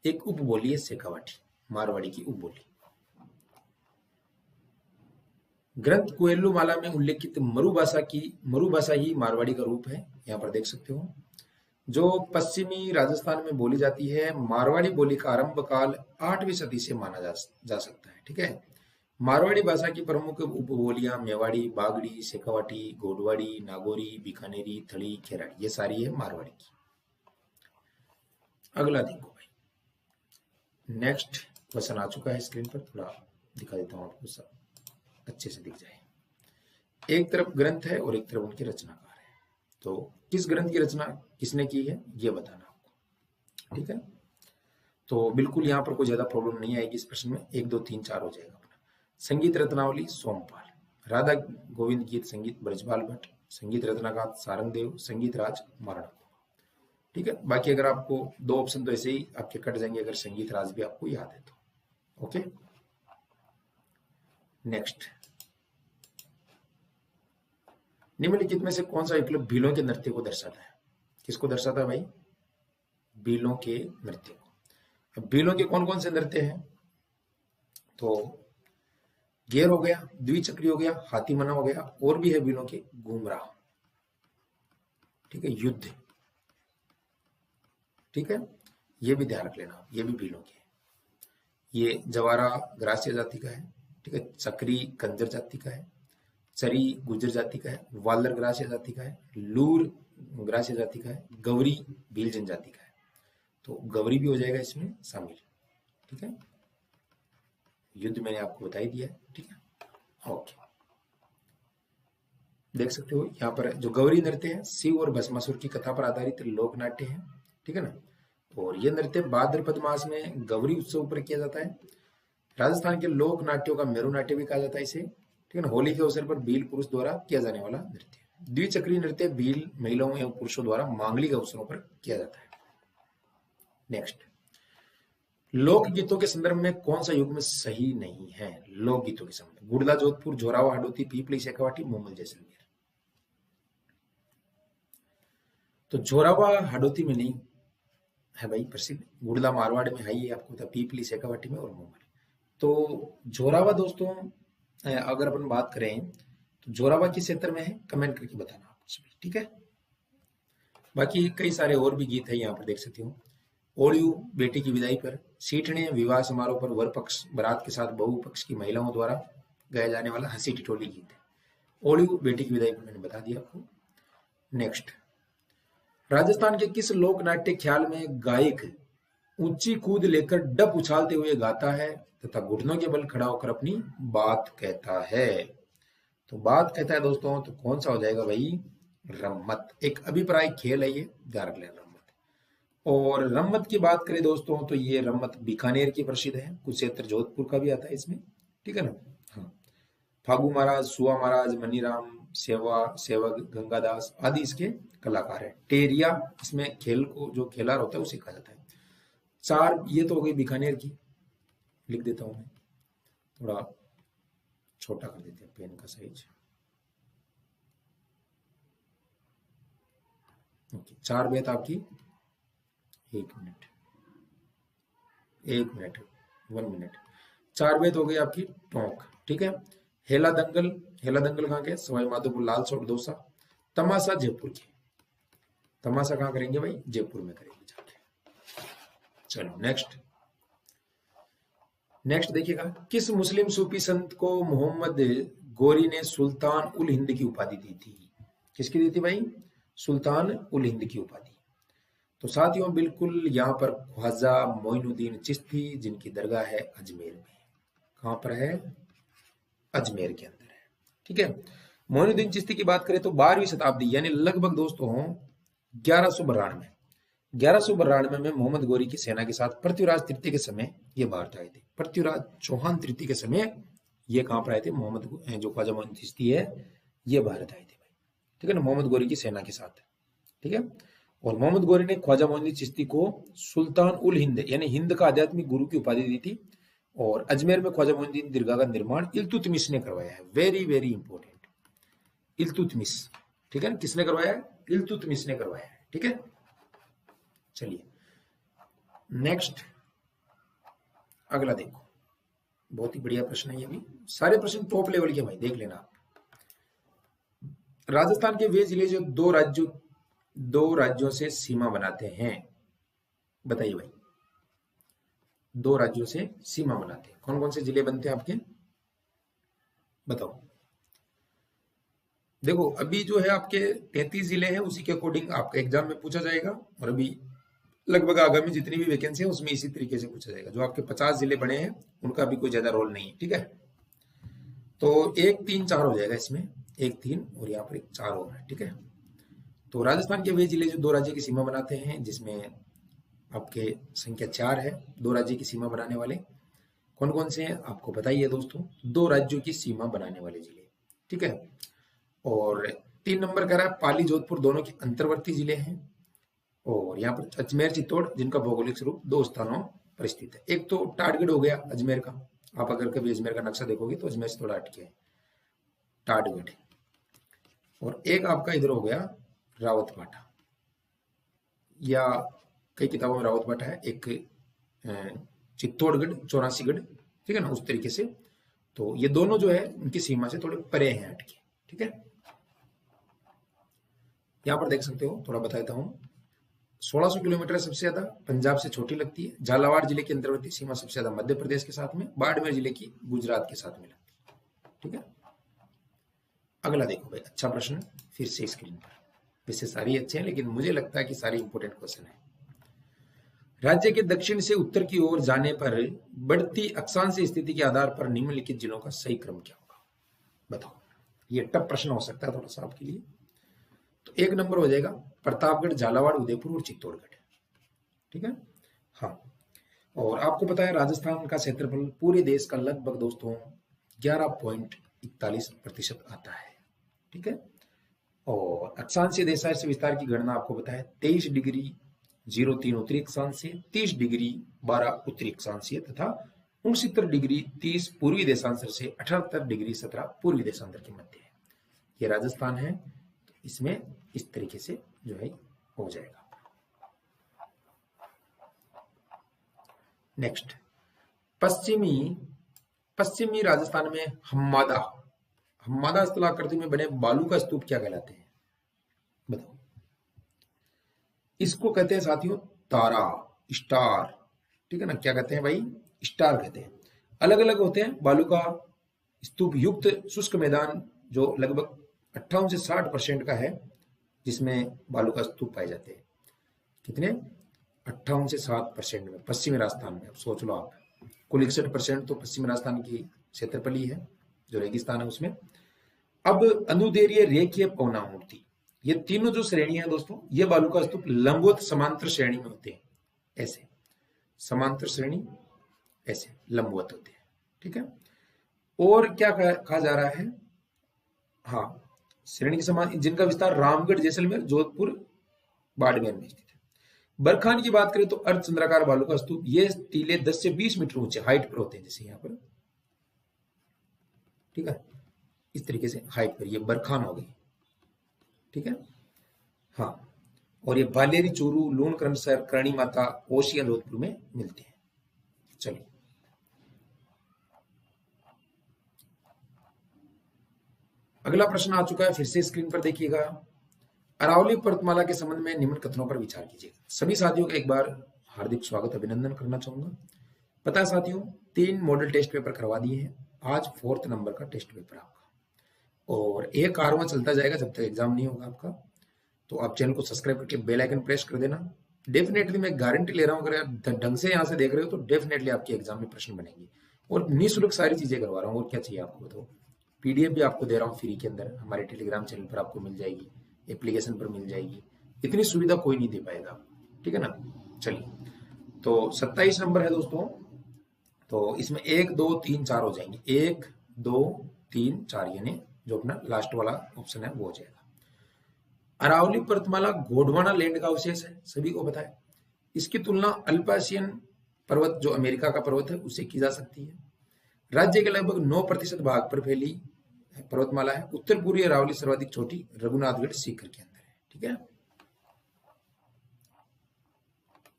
एक उपबोली है शेखावाटी, मारवाड़ी की उपबोली। ग्रंथ कोयलूमाला में उल्लेखित मरुभाषा ही मारवाड़ी का रूप है, यहाँ पर देख सकते हो, जो पश्चिमी राजस्थान में बोली जाती है। मारवाड़ी बोली का आरंभ काल 8वीं सदी से माना जा सकता है। ठीक है, मारवाड़ी भाषा की प्रमुख उपबोलियां मेवाड़ी, बागड़ी, शेखावाटी, गोडवाड़ी, नागौरी, बीकानेरी, थड़ी, खेराड़ी, ये सारी है मारवाड़ी की। अगला देखो भाई, नेक्स्ट क्वेश्चन आ चुका है स्क्रीन पर, थोड़ा दिखा देता हूं आपको, सब अच्छे से दिख जाए। एक तरफ ग्रंथ है और एक तरफ उनके रचनाकार है, तो किस ग्रंथ की रचना किसने की है ये बताना आपको। ठीक है, तो बिल्कुल यहाँ पर कोई ज्यादा प्रॉब्लम नहीं आएगी इस प्रश्न में, 1 2 3 4 हो जाएगा अपना। संगीत रत्नावली सोमपाल, राधा गोविंद गीत संगीत ब्रजपाल भट्ट, संगीत रत्नाकांत सारंगदेव, संगीत राज महाराणा। ठीक है, बाकी अगर आपको 2 ऑप्शन तो ऐसे ही आपके कट जाएंगे अगर संगीत राज भी आपको याद है तो। ओके, नेक्स्ट, निम्नलिखित में से कौन सा विकल्प भीलों के नृत्य को दर्शाता है? किसको दर्शाता है भाई? भीलों के नृत्य को। अब भीलों के कौन कौन से नृत्य हैं? तो गेर हो गया, द्विचक्री हो गया, हाथी मना हो गया, और भी है भीलों के घूमरा, ठीक है, युद्ध, ठीक है, ये भी ध्यान रख लेना, ये भी भीलों के। ये जवारा ग्रास्य जाति का है, ठीक है, चक्री कंजर जाति का है, चरी गुजर जाति का है, वालर ग्रास्य जाति का है, लूर ग्रास्य जाति का है, गौरी भील जनजाति का है। तो गौरी भी हो जाएगा इसमें शामिल। ठीक है, युद्ध मैंने आपको बता ही दिया है। ठीक है, ओके, देख सकते हो यहाँ पर जो गौरी नृत्य है शिव और भस्मासुर की कथा पर आधारित लोक नाट्य है। ठीक है ना, और ये नृत्य भाद्रपद मास में गौरी उत्सव पर किया जाता है। राजस्थान के लोक नाट्यों का मेरू नाट्य भी कहा जाता है इसे। ठीक है ना, होली के अवसर पर भील पुरुष द्वारा किया जाने वाला नृत्य। द्विचक्री नृत्य भील महिलाओं एवं पुरुषों द्वारा मांगलिक अवसरों पर किया जाता है। नेक्स्ट, लोकगीतों के संदर्भ में कौन सा युग्म सही नहीं है? लोकगीतों के संदर्भ, गुड़ला जोधपुर, जोरावा हाडोती, पीपली शेखावाटी, मूमल जैसलमेर। तो जोरावा हाडोती में नहीं है भाई प्रसिद्ध, गुड़ला मारवाड़ में है, ये आपको पता, पीपली शेखावाटी में और मूमल। तो जोरावा दोस्तों अगर अपन बात करें तो जोराबा किस क्षेत्र में है, कमेंट करके बताना आप सभी, ठीक है। बाकी कई सारे और भी गीत है, यहाँ पर देख सकते हो। ओलियू बेटी की विदाई पर, सीटने विवाह समारोह पर वर पक्ष बारात के साथ बहु पक्ष की महिलाओं द्वारा गाया जाने वाला हंसी टिटोली गीत है। ओलियू बेटी की विदाई पर मैंने बता दिया आपको। नेक्स्ट, राजस्थान के किस लोक नाट्य ख्याल में गायक ऊंची कूद लेकर डप उछालते हुए गाता है तथा घुटनों के बल खड़ा होकर अपनी बात कहता है? तो बात कहता है दोस्तों, तो कौन सा हो जाएगा भाई? रम्मत। एक अभिप्राय खेल है ये, ध्यान रख लेना। रम्मत, और रम्मत की बात करें दोस्तों तो ये रम्मत बीकानेर की प्रसिद्ध है, कुछ क्षेत्र जोधपुर का भी आता है इसमें, ठीक है ना। हाँ, फागू महाराज, सुआ महाराज, मनीराम, सेवक, गंगादास आदि इसके कलाकार है। टेरिया इसमें खेल को जो खेलार होता है उसे कहा जाता है। चार ये तो हो गई बीकानेर की, लिख देता हूं मैं, थोड़ा छोटा कर देते हैं पेन का साइज। ओके, चार बेत आपकी, एक मिनट 1 मिनट, चार बेत हो गई आपकी टोंक, ठीक है। हेला दंगल, हेला दंगल कहाँ के? सवाई माधोपुर, लाल सोट दौसा। तमाशा जयपुर की, तमाशा कहाँ करेंगे भाई? जयपुर में करेंगे जाके। चलो नेक्स्ट, नेक्स्ट देखिएगा, किस मुस्लिम सूफी संत को मोहम्मद गोरी ने सुल्तान उल हिंद की उपाधि दी थी? किसकी दी थी भाई? सुल्तान उल हिंद की उपाधि। तो साथियों बिल्कुल यहाँ पर ख्वाजा मोइनुद्दीन चिश्ती, जिनकी दरगाह है अजमेर में। कहाँ पर है? अजमेर के अंदर है, ठीक है। मोइनुद्दीन चिश्ती की बात करें तो 12वीं शताब्दी यानी लगभग दोस्तों 1192 में मोहम्मद गोरी की सेना के साथ पृथ्वीराज तृतीय के समय ये भारत आए थे। पृथ्वीराज चौहान तृतीय के समय ये कहाँ पर आए थे? मोहम्मद जो ख्वाजा मोइनुद्दीन चिश्ती है ये भारत आए थे भाई, ठीक है ना, मोहम्मद गोरी की सेना के साथ, ठीक है। और मोहम्मद गोरी ने ख्वाजा मोइनुद्दीन चिश्ती को सुल्तान उल हिंद यानी हिंद का आध्यात्मिक गुरु की उपाधि दी थी। और अजमेर में ख्वाजा मोइनुद्दीन दरगाह का निर्माण इल्तुतमिश ने करवाया है। वेरी वेरी इंपॉर्टेंट, इल्तुतमिश, ठीक है ना, किसने करवाया है? इल्तुतमिश ने करवाया है, ठीक है। चलिए नेक्स्ट, अगला देखो, बहुत ही बढ़िया प्रश्न है ये भी, सारे प्रश्न टॉप लेवल के भाई, देख लेना आप। राजस्थान के वे जिले जो दो राज्यों से सीमा बनाते हैं, बताइए भाई, 2 राज्यों से सीमा बनाते हैं, कौन कौन से जिले बनते हैं आपके? बताओ। देखो अभी जो है आपके 33 जिले हैं, उसी के अकॉर्डिंग आपका एग्जाम में पूछा जाएगा। और अभी लगभग आगामी जितनी भी वैकेंसी है उसमें इसी तरीके से पूछा जाएगा। जो आपके 50 जिले बने हैं उनका भी कोई ज्यादा रोल नहीं है, ठीक है। तो 1 3 4 हो जाएगा इसमें, 1 3 और यहाँ पर 1 4 हो रहा है, ठीक है। तो राजस्थान के वे जिले जो 2 राज्य की सीमा बनाते हैं, जिसमें आपके संख्या 4 है 2 राज्य की सीमा बनाने वाले, कौन कौन से हैं आपको बताइए दोस्तों? 2 राज्यों की सीमा बनाने वाले जिले, ठीक है। और 3 नंबर का रहा पाली जोधपुर, दोनों के अंतर्वर्ती जिले हैं। और यहाँ पर अजमेर चित्तौड़, जिनका भौगोलिक स्वरूप 2 स्थानों पर स्थित है। एक तो टाटगढ़ हो गया अजमेर का, आप अगर कभी अजमेर का नक्शा देखोगे तो अजमेर से थोड़ा हटके है टाटगढ़। और एक आपका इधर हो गया रावतबाटा, या कई किताबों में रावतबाटा है, एक चित्तौड़गढ़, 84गढ़, ठीक है ना, उस तरीके से। तो ये दोनों जो है उनकी सीमा से थोड़े परे हैं हटके, ठीक है। यहां पर देख सकते हो, थोड़ा बता देता हूं, 1600 किलोमीटर सबसे ज्यादा पंजाब से छोटी लगती है। झालावाड़ जिले की अंतर्वर्ती सीमा सबसे ज्यादा मध्य प्रदेश के साथ में, बाड़मेर जिले की गुजरात के साथ में लगती है, ठीक है। अगला देखो भाई, अच्छा प्रश्न फिर से स्क्रीन पर, वैसे सारी अच्छे हैं लेकिन मुझे लगता है कि सारी इंपोर्टेंट क्वेश्चन है। राज्य के दक्षिण से उत्तर की ओर जाने पर बढ़ती अक्षांश स्थिति के आधार पर निम्नलिखित जिलों का सही क्रम क्या होगा? बताओ, ये टफ प्रश्न हो सकता है थोड़ा सा आपके लिए। तो 1 नंबर हो जाएगा प्रतापगढ़, झालावाड़, उदयपुर और चित्तौड़गढ़, ठीक है। हाँ, और आपको पता है राजस्थान का क्षेत्रफल पूरे देश का लगभग दोस्तों 11.41% आता है, ठीक है। और अक्षांशीय देशांश से विस्तार की गणना आपको पता है 23 डिग्री 03 उत्तरी अक्षांशीय, 30 डिग्री 12 उत्तरी अक्षांशीय तथा 69 डिग्री 30 पूर्वी देशांतर से 78 डिग्री 17 पूर्वी देशांतर के मध्य है। ये राजस्थान है, तो इसमें इस तरीके से जो है हो जाएगा। पश्चिमी पश्चिमी राजस्थान में हम्मादा स्थलाकृति में बने बालू का स्तूप क्या कहलाते हैं, बताओ। इसको कहते हैं साथियों तारा, स्टार, ठीक है ना। क्या कहते हैं भाई, स्टार कहते हैं। अलग अलग होते हैं। बालू का स्तूप युक्त शुष्क मैदान जो लगभग 58 से 60% का है, जिसमें बालू का स्तूप पाए जाते हैं। कितने, 58 से 60% में पश्चिमी राजस्थान में। अब सोच लो आप, कुल 61% तो पश्चिमी राजस्थान की क्षेत्रफली है जो रेगिस्तान है उसमें। अब अनुदैर्घ्य, रेखीय, पौना मूर्ति, ये तीनों जो श्रेणियां हैं दोस्तों, ये बालू का स्तूप लंबवत समांतर श्रेणी में होते हैं। ऐसे समांतर श्रेणी, ऐसे लंबवत होते हैं, ठीक है। और क्या कहा जा रहा है, हाँ, श्रेणी के समान, जिनका विस्तार रामगढ़, जैसलमेर, जोधपुर, बाड़मेर में स्थित है। बरखान की बात करें तो अर्धचंद्राकार बालू का स्तूप, ये टीले 10 से 20 मीटर ऊंचे हाइट पर होते हैं, जैसे यहाँ पर, ठीक है, इस तरीके से हाइट पर, ये बरखान हो गई, ठीक है। हाँ, और ये बालेरी, चूरू, लूण क्रमशर, करणी माता, ओशिया, जोधपुर में मिलते हैं। चलिए अगला प्रश्न आ चुका है, फिर से स्क्रीन पर देखिएगा। अरावली पर्वतमाला के संबंध में निम्न कथनों पर विचार कीजिएगा। सभी साथियों का एक बार हार्दिक स्वागत, अभिनंदन करना चाहूंगा। पता है साथियों, 3 मॉडल टेस्ट पेपर करवा दिए हैं। आज 4th नंबर का टेस्ट पेपर आपका, और एक कारवां चलता जाएगा जब तक एग्जाम नहीं होगा आपका। तो आप चैनल को सब्सक्राइब करके बेल आइकन प्रेस कर देना। डेफिनेटली मैं गारंटी ले रहा हूँ, अगर ढंग से यहाँ से देख रहे हो तो डेफिनेटली आपके एग्जाम में प्रश्न बनेंगे। और निःशुल्क सारी चीजें करवा रहा हूँ, और क्या चाहिए आपको बताओ। पीडीएफ भी आपको दे रहा हूँ फ्री के अंदर, हमारे टेलीग्राम चैनल पर आपको मिल जाएगी, एप्लीकेशन पर मिल जाएगी। इतनी सुविधा कोई नहीं दे पाएगा, ठीक है ना। चलिए, तो 27 नंबर है दोस्तों। तो इसमें 1 2 3 4 हो जाएंगे, 1 2 3 4, यानी जो अपना लास्ट वाला ऑप्शन है वो हो जाएगा। अरावली पर्वतमाला गोंडवाना लैंड का अवशेष है, सभी को पता है। इसकी तुलना अल्पाशियन पर्वत, जो अमेरिका का पर्वत है, उससे की जा सकती है। राज्य के लगभग 9% भाग पर फैली पर्वतमाला है। उत्तर पूर्वी अरावली सर्वाधिक छोटी रघुनाथगढ़ सीकर के अंदर है, ठीक है।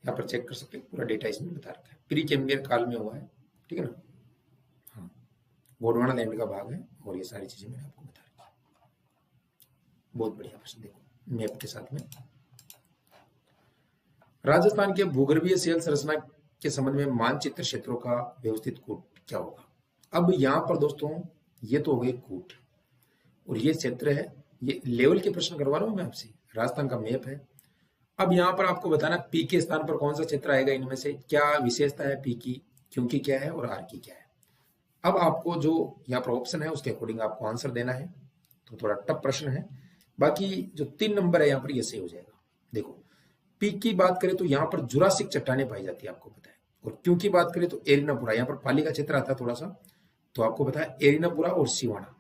यहाँ पर चेक कर सकते हैं, पूरा डेटा इसमें बता रखा है, प्री कैम्ब्रियन काल में हुआ है, ठीक है ना। हाँ, गोंडवाना लैंड का भाग है, और ये सारी चीजें मैंने आपको बता रखी है। बहुत बढ़िया प्रश्न, देखो मैप के साथ में। राजस्थान के भूगर्भीय सेल संरचना के संबंध में मानचित्र क्षेत्रों का व्यवस्थित कूट क्या होगा। अब यहाँ पर दोस्तों, ये तो हो गए कूट, और ये क्षेत्र है, ये लेवल के प्रश्न करवा रहा हूं मैं आपसे। राजस्थान का मैप है। अब यहाँ पर आपको बताना पी के स्थान पर कौन सा क्षेत्र आएगा, इनमें से क्या विशेषता है पी की, क्यों की क्या है, और आर की क्या है। अब आपको जो यहाँ पर ऑप्शन है उसके अकॉर्डिंग आपको आंसर देना है। तो थोड़ा टफ प्रश्न है, बाकी जो 3 नंबर है यहाँ पर, ये सही हो जाएगा। देखो, पी की बात करें तो यहाँ पर जुरासिक चट्टानें पाई जाती है, आपको पता है। और क्यों की बात करें तो एरिनापुरा, यहाँ पर पाली का क्षेत्र आता है थोड़ा सा, तो आपको पता है एरिनापुरा और सिवाना,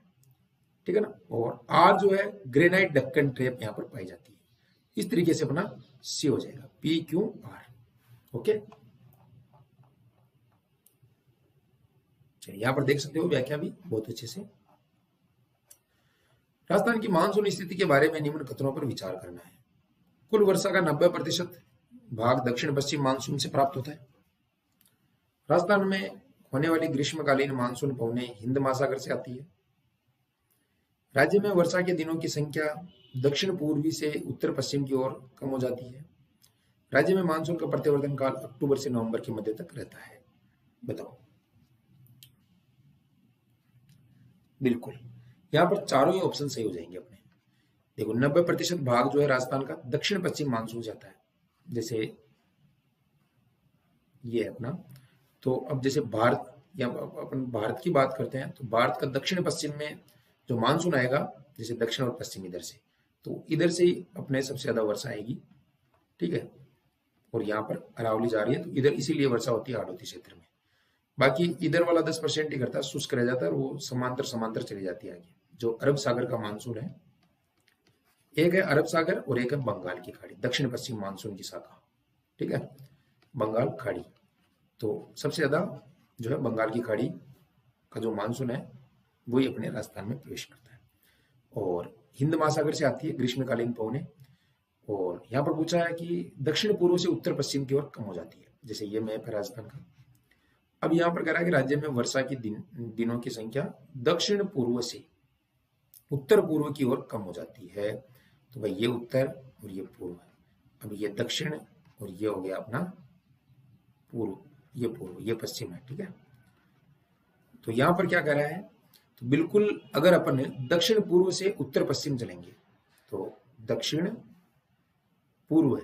ठीक है ना। और आर जो है ग्रेनाइट डक्कन ट्रेप यहाँ पर पाई जाती है। इस तरीके से अपना सी हो जाएगा, पी क्यू आर, ओके। चलिए यहाँ पर देख सकते हो व्याख्या भी बहुत अच्छे से। राजस्थान की मानसून स्थिति के बारे में निम्न कथनों पर विचार करना है। कुल वर्षा का 90% भाग दक्षिण पश्चिम मानसून से प्राप्त होता है। राजस्थान में होने वाली ग्रीष्मकालीन मानसून पवनें हिंद महासागर से आती है। राज्य में वर्षा के दिनों की संख्या दक्षिण पूर्वी से उत्तर पश्चिम की ओर कम हो जाती है। राज्य में मानसून का प्रत्यावर्तन काल अक्टूबर से नवंबर के मध्य तक रहता है। बताओ, बिल्कुल यहाँ पर चारों ही ऑप्शन सही हो जाएंगे अपने। देखो, 90% भाग जो है राजस्थान का दक्षिण पश्चिम मानसून जाता है, जैसे ये अपना। तो अब जैसे भारत, या अपन भारत की बात करते हैं, तो भारत का दक्षिण पश्चिम में जो मानसून आएगा, जैसे दक्षिण और पश्चिम इधर से, तो इधर से ही अपने सबसे ज्यादा वर्षा आएगी, ठीक है। और यहाँ पर अरावली जा रही है, तो इधर इसीलिए वर्षा होती है हाड़ौती क्षेत्र में। बाकी इधर वाला 10% ही करता है, शुष्क रह जाता है, और वो समांतर समांतर चली जाती है आगे। जो अरब सागर का मानसून है, एक है अरब सागर और एक है बंगाल की खाड़ी, दक्षिण पश्चिम मानसून की शाखा, ठीक है, बंगाल खाड़ी। तो सबसे ज्यादा जो है बंगाल की खाड़ी का जो मानसून है वही अपने राजस्थान में प्रवेश करता है। और हिंद महासागर से आती है ग्रीष्मकालीन पवनें। और यहाँ पर पूछा है कि दक्षिण पूर्व से उत्तर पश्चिम की ओर कम हो जाती है, जैसे ये मैप है राजस्थान का। अब यहाँ पर कह रहा है कि राज्य में वर्षा की दिनों की संख्या दक्षिण पूर्व से उत्तर पूर्व की ओर कम हो जाती है। तो भाई ये उत्तर और ये पूर्व है। अब ये दक्षिण और ये हो गया अपना पूर्व, ये पश्चिम है, ठीक है। तो यहां पर क्या कह रहा है, तो बिल्कुल अगर अपन दक्षिण पूर्व से उत्तर पश्चिम चलेंगे तो दक्षिण पूर्व है,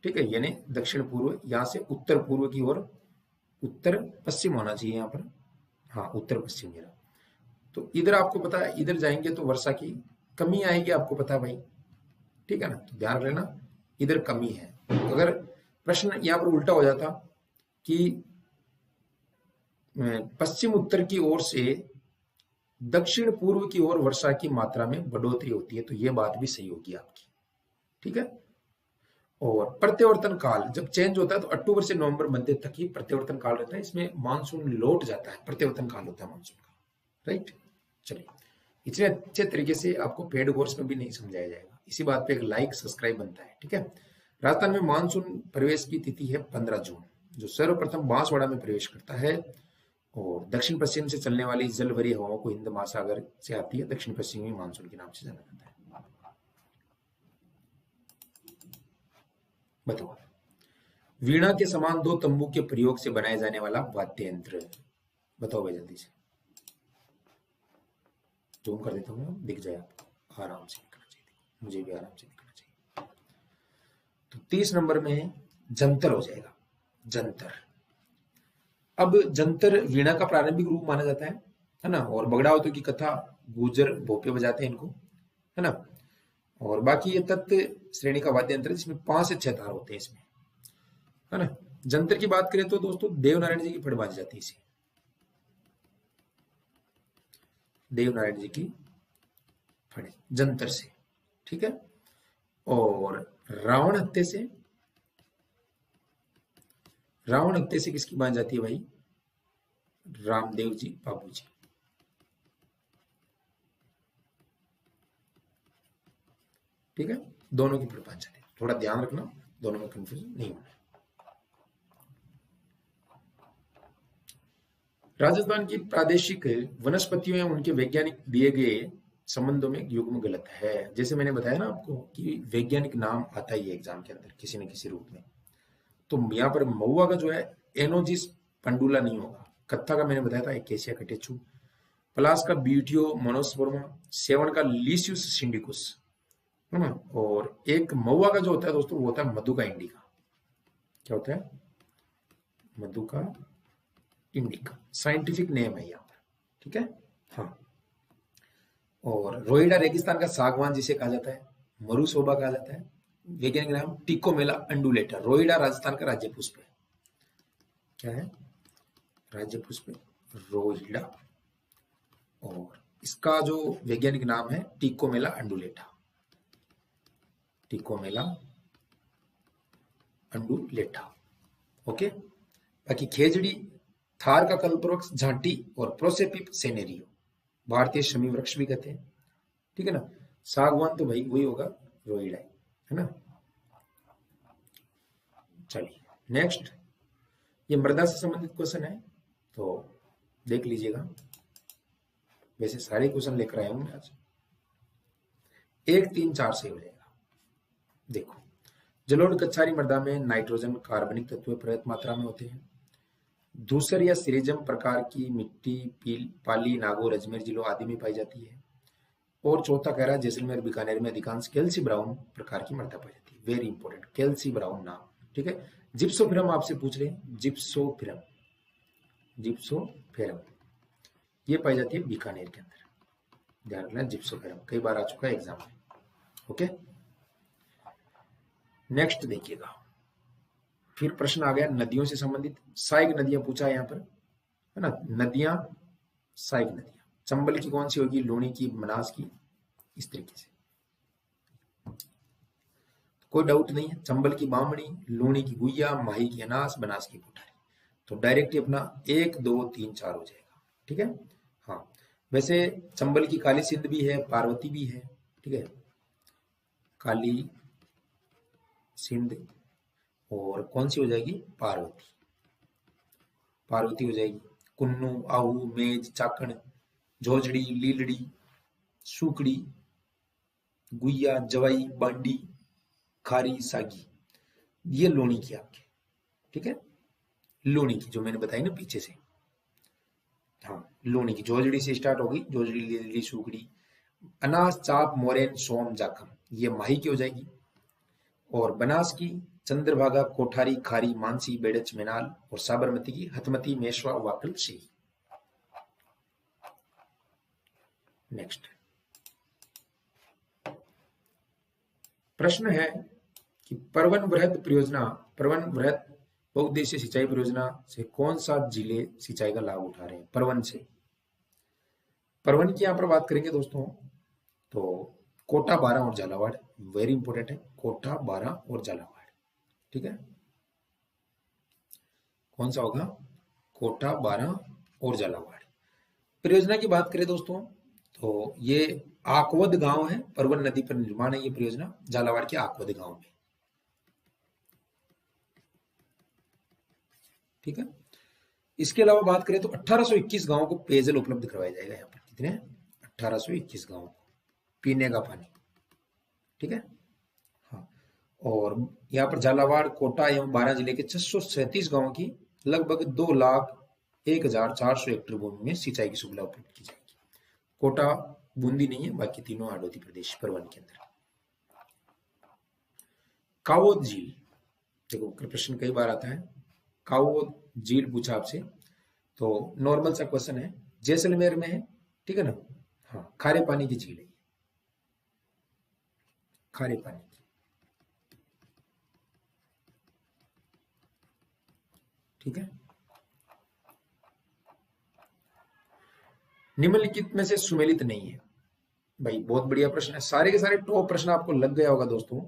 ठीक है, यानी दक्षिण पूर्व, यहां से उत्तर पूर्व की ओर उत्तर पश्चिम होना चाहिए यहाँ पर, हाँ उत्तर पश्चिम मेरा। तो इधर आपको पता है इधर जाएंगे तो वर्षा की कमी आएगी, आपको पता है भाई, ठीक है ना। तो ध्यान रखना इधर कमी है। तो अगर प्रश्न यहाँ पर उल्टा हो जाता कि पश्चिम उत्तर की ओर से दक्षिण पूर्व की ओर वर्षा की मात्रा में बढ़ोतरी होती है, तो यह बात भी सही होगी आपकी, ठीक है। और प्रत्यावर्तन काल जब चेंज होता है तो अक्टूबर से नवंबर मध्य तक ही प्रत्यावर्तन काल रहता है, इसमें मानसून लौट जाता है, प्रत्यावर्तन काल होता है मानसून का, राइट। चलिए, इतने अच्छे तरीके से आपको पेड कोर्स में भी नहीं समझाया जाएगा, इसी बात पे एक लाइक सब्सक्राइब बनता है, ठीक है। राजस्थान में मानसून प्रवेश की तिथि है 15 जून, जो सर्वप्रथम बांसवाड़ा में प्रवेश करता है और दक्षिण पश्चिम से चलने वाली जल भरी हवाओं को हिंद महासागर से आती है, दक्षिण पश्चिमी मानसून के नाम से जाना जाता है। बताओ, वीणा के समान दो तंबू के प्रयोग से बनाए जाने वाला वाद्य यंत्र, बताओ भाई जल्दी से, जूम कर देता हूँ, दिख जाए आपको, आराम से दिखना चाहिए, मुझे भी आराम से दिखना चाहिए। तो 30 नंबर में जंतर हो जाएगा, जंतर। अब जंतर वीणा का प्रारंभिक रूप माना जाता है ना, और बगड़ावतों की कथा गुजर भोपे बजाते हैं इनको, है ना। और बाकी ये तत्व श्रेणी का वाद्य यंत्र जिसमें 5 से 6 तार होते हैं इसमें, है ना। जंतर की बात करें तो दोस्तों देवनारायण जी की फड़ बाजी जाती है इसे, देवनारायण जी की फड़े जंतर से, ठीक है। और रावण हत्ते से किसकी बात जाती है भाई, रामदेव जी बाबू जी, ठीक है। दोनों की फड़ बात जाती है, थोड़ा ध्यान रखना, दोनों में कंफ्यूजन नहीं होना। राजस्थान की प्रादेशिक वनस्पतियों एवं उनके वैज्ञानिक दिए गए संबंधों में युग्म गलत है। जैसे मैंने बताया ना आपको कि वैज्ञानिक नाम आता ही है एग्जाम के अंदर किसी न किसी रूप में, तो यहाँ पर महुआ का जो है एनोजिस पंडुला नहीं होगा, कत्था का मैंने बताया था एकेसिया कटेचु, पलास का ब्यूटियो मोनोस्पर्मा, सेवन का लीसियस सिंडिकुस, है ना। और एक महुआ का जो होता है दोस्तों वो होता है मधु का इंडिका, क्या होता है, मधु का इंडिका, साइंटिफिक नेम है यहाँ पर, ठीक है, हाँ। और रोहिड़ा रेगिस्तान का सागवान जिसे कहा जाता है, मरुशोभा कहा जाता है, वैज्ञानिक नाम टिकोमेला अंडुलेटा। रोहिड़ा राजस्थान का राज्य पुष्प है, क्या है, राज्य पुष्प रोहिड़ा, और इसका जो वैज्ञानिक नाम है टिकोमेला अंडुलेटा, टिकोमेला अंडुलेटा, ओके। बाकी खेजड़ी, थार का कल्पवृक्ष झांटी और प्रोसेपिप सेनेरियो, भारतीय शमी वृक्ष भी कहते हैं, ठीक है ना। सागवान तो भाई वही होगा रोहिड़ा, है ना। चलिए नेक्स्ट, ये मृदा से संबंधित क्वेश्चन है, तो देख लीजिएगा, वैसे सारे क्वेश्चन लेकर आया हूं मैं आज, 1, 3, 4 से हो जाएगा। देखो, जलोढ़ कच्छारी मृदा में नाइट्रोजन कार्बनिक तत्व पर्याप्त मात्रा में होते हैं। धूसर या सिरेजम प्रकार की मिट्टी पाली, नागौर, अजमेर जिलों आदि में पाई जाती है। और चौथा कह रहा है जैसलमेर बीकानेर में अधिकांश कैल्सी ब्राउन प्रकार की मृदा पाई जाती है, वेरी इंपॉर्टेंट, कैल्सी ब्राउन नाम, ठीक है। जिप्सोफिरम आपसे पूछ रहे हैं, जिप्सोफिरम, जिप्सोफिरम ये पाई जाती है बीकानेर के अंदर, ध्यान रखना, जिप्सोफिरम कई बार आ चुका है एग्जाम में, ओके। नेक्स्ट देखिएगा, फिर प्रश्न आ गया नदियों से संबंधित, सहायक नदियां पूछा है यहाँ पर, है ना। नदियां, सहायक नदियां, चंबल की कौन सी होगी, लूणी की, बनास की, इस तरीके से, कोई डाउट नहीं है। चंबल की बामणी, लूणी की गुइया, माही की अनास, बनास की कोठारी, तो डायरेक्ट ही अपना 1, 2, 3, 4 हो जाएगा, ठीक है, हाँ। वैसे चंबल की काली सिंध भी है, पार्वती भी है, ठीक है, काली सिंध, और कौन सी हो जाएगी, पार्वती, पार्वती हो जाएगी, कुन्नू, आहू, मेज, चाकण, झोझड़ी, लीलड़ी, सुकड़ी, गुइया, जवाई, बांडी, खारी, सागी, ये लोनी की आपके, ठीक है। लोनी की जो मैंने बताई ना पीछे से, हाँ लोनी की, जोजड़ी से स्टार्ट होगी, जोजड़ी, लीलड़ी, सुकड़ी, अनास, चाप, मोरेन, सोम, जाखम, ये माही की हो जाएगी। और बनास की चंद्रभागा, कोठारी, खारी, मानसी, बेड़च, मेनाल, और साबरमती की हथमती, मेशवा, वाकल, सी। नेक्स्ट प्रश्न है कि परवन वृहद परियोजना, परवन वृहद बहुउद्देशीय सिंचाई परियोजना से कौन सा जिले सिंचाई का लाभ उठा रहे हैं? परवन से, परवन की यहां पर बात करेंगे दोस्तों तो कोटा, बारां और झालावाड़, वेरी इंपॉर्टेंट है, कोटा, बारां और झालावाड़, ठीक है। कौन सा होगा? कोटा, बारां और झालावाड़। परियोजना की बात करें दोस्तों तो ये आकवद गांव है, परवन नदी पर निर्माण है ये परियोजना, झालावाड़ के आकवद गांव में, ठीक है। इसके अलावा बात करें तो 1821 गांवों को पेयजल उपलब्ध करवाया जाएगा। यहाँ पर कितने? 1821 गांवों को पीने का पानी, ठीक है। हाँ, और यहाँ पर झालावाड़, कोटा एवं बारां जिले के 637 गांवों की लगभग 2,01,400 हेक्टेयर भूमि में सिंचाई की सुविधा उपलब्ध की जाएगी। कोटा बूंदी नहीं है, बाकी तीनों हाड़ौती प्रदेश परवन के अंदर। कावोद झील, देखो प्रश्न कई बार आता है, कावोद झील पूछा आपसे तो नॉर्मल सा क्वेश्चन है, जैसलमेर में है, ठीक है ना। हाँ, खारे पानी की झील है, खारे पानी की, ठीक है। निम्नलिखित में से सुमेलित नहीं है। भाई बहुत बढ़िया प्रश्न है, सारे के सारे टॉप प्रश्न आपको लग गया होगा दोस्तों।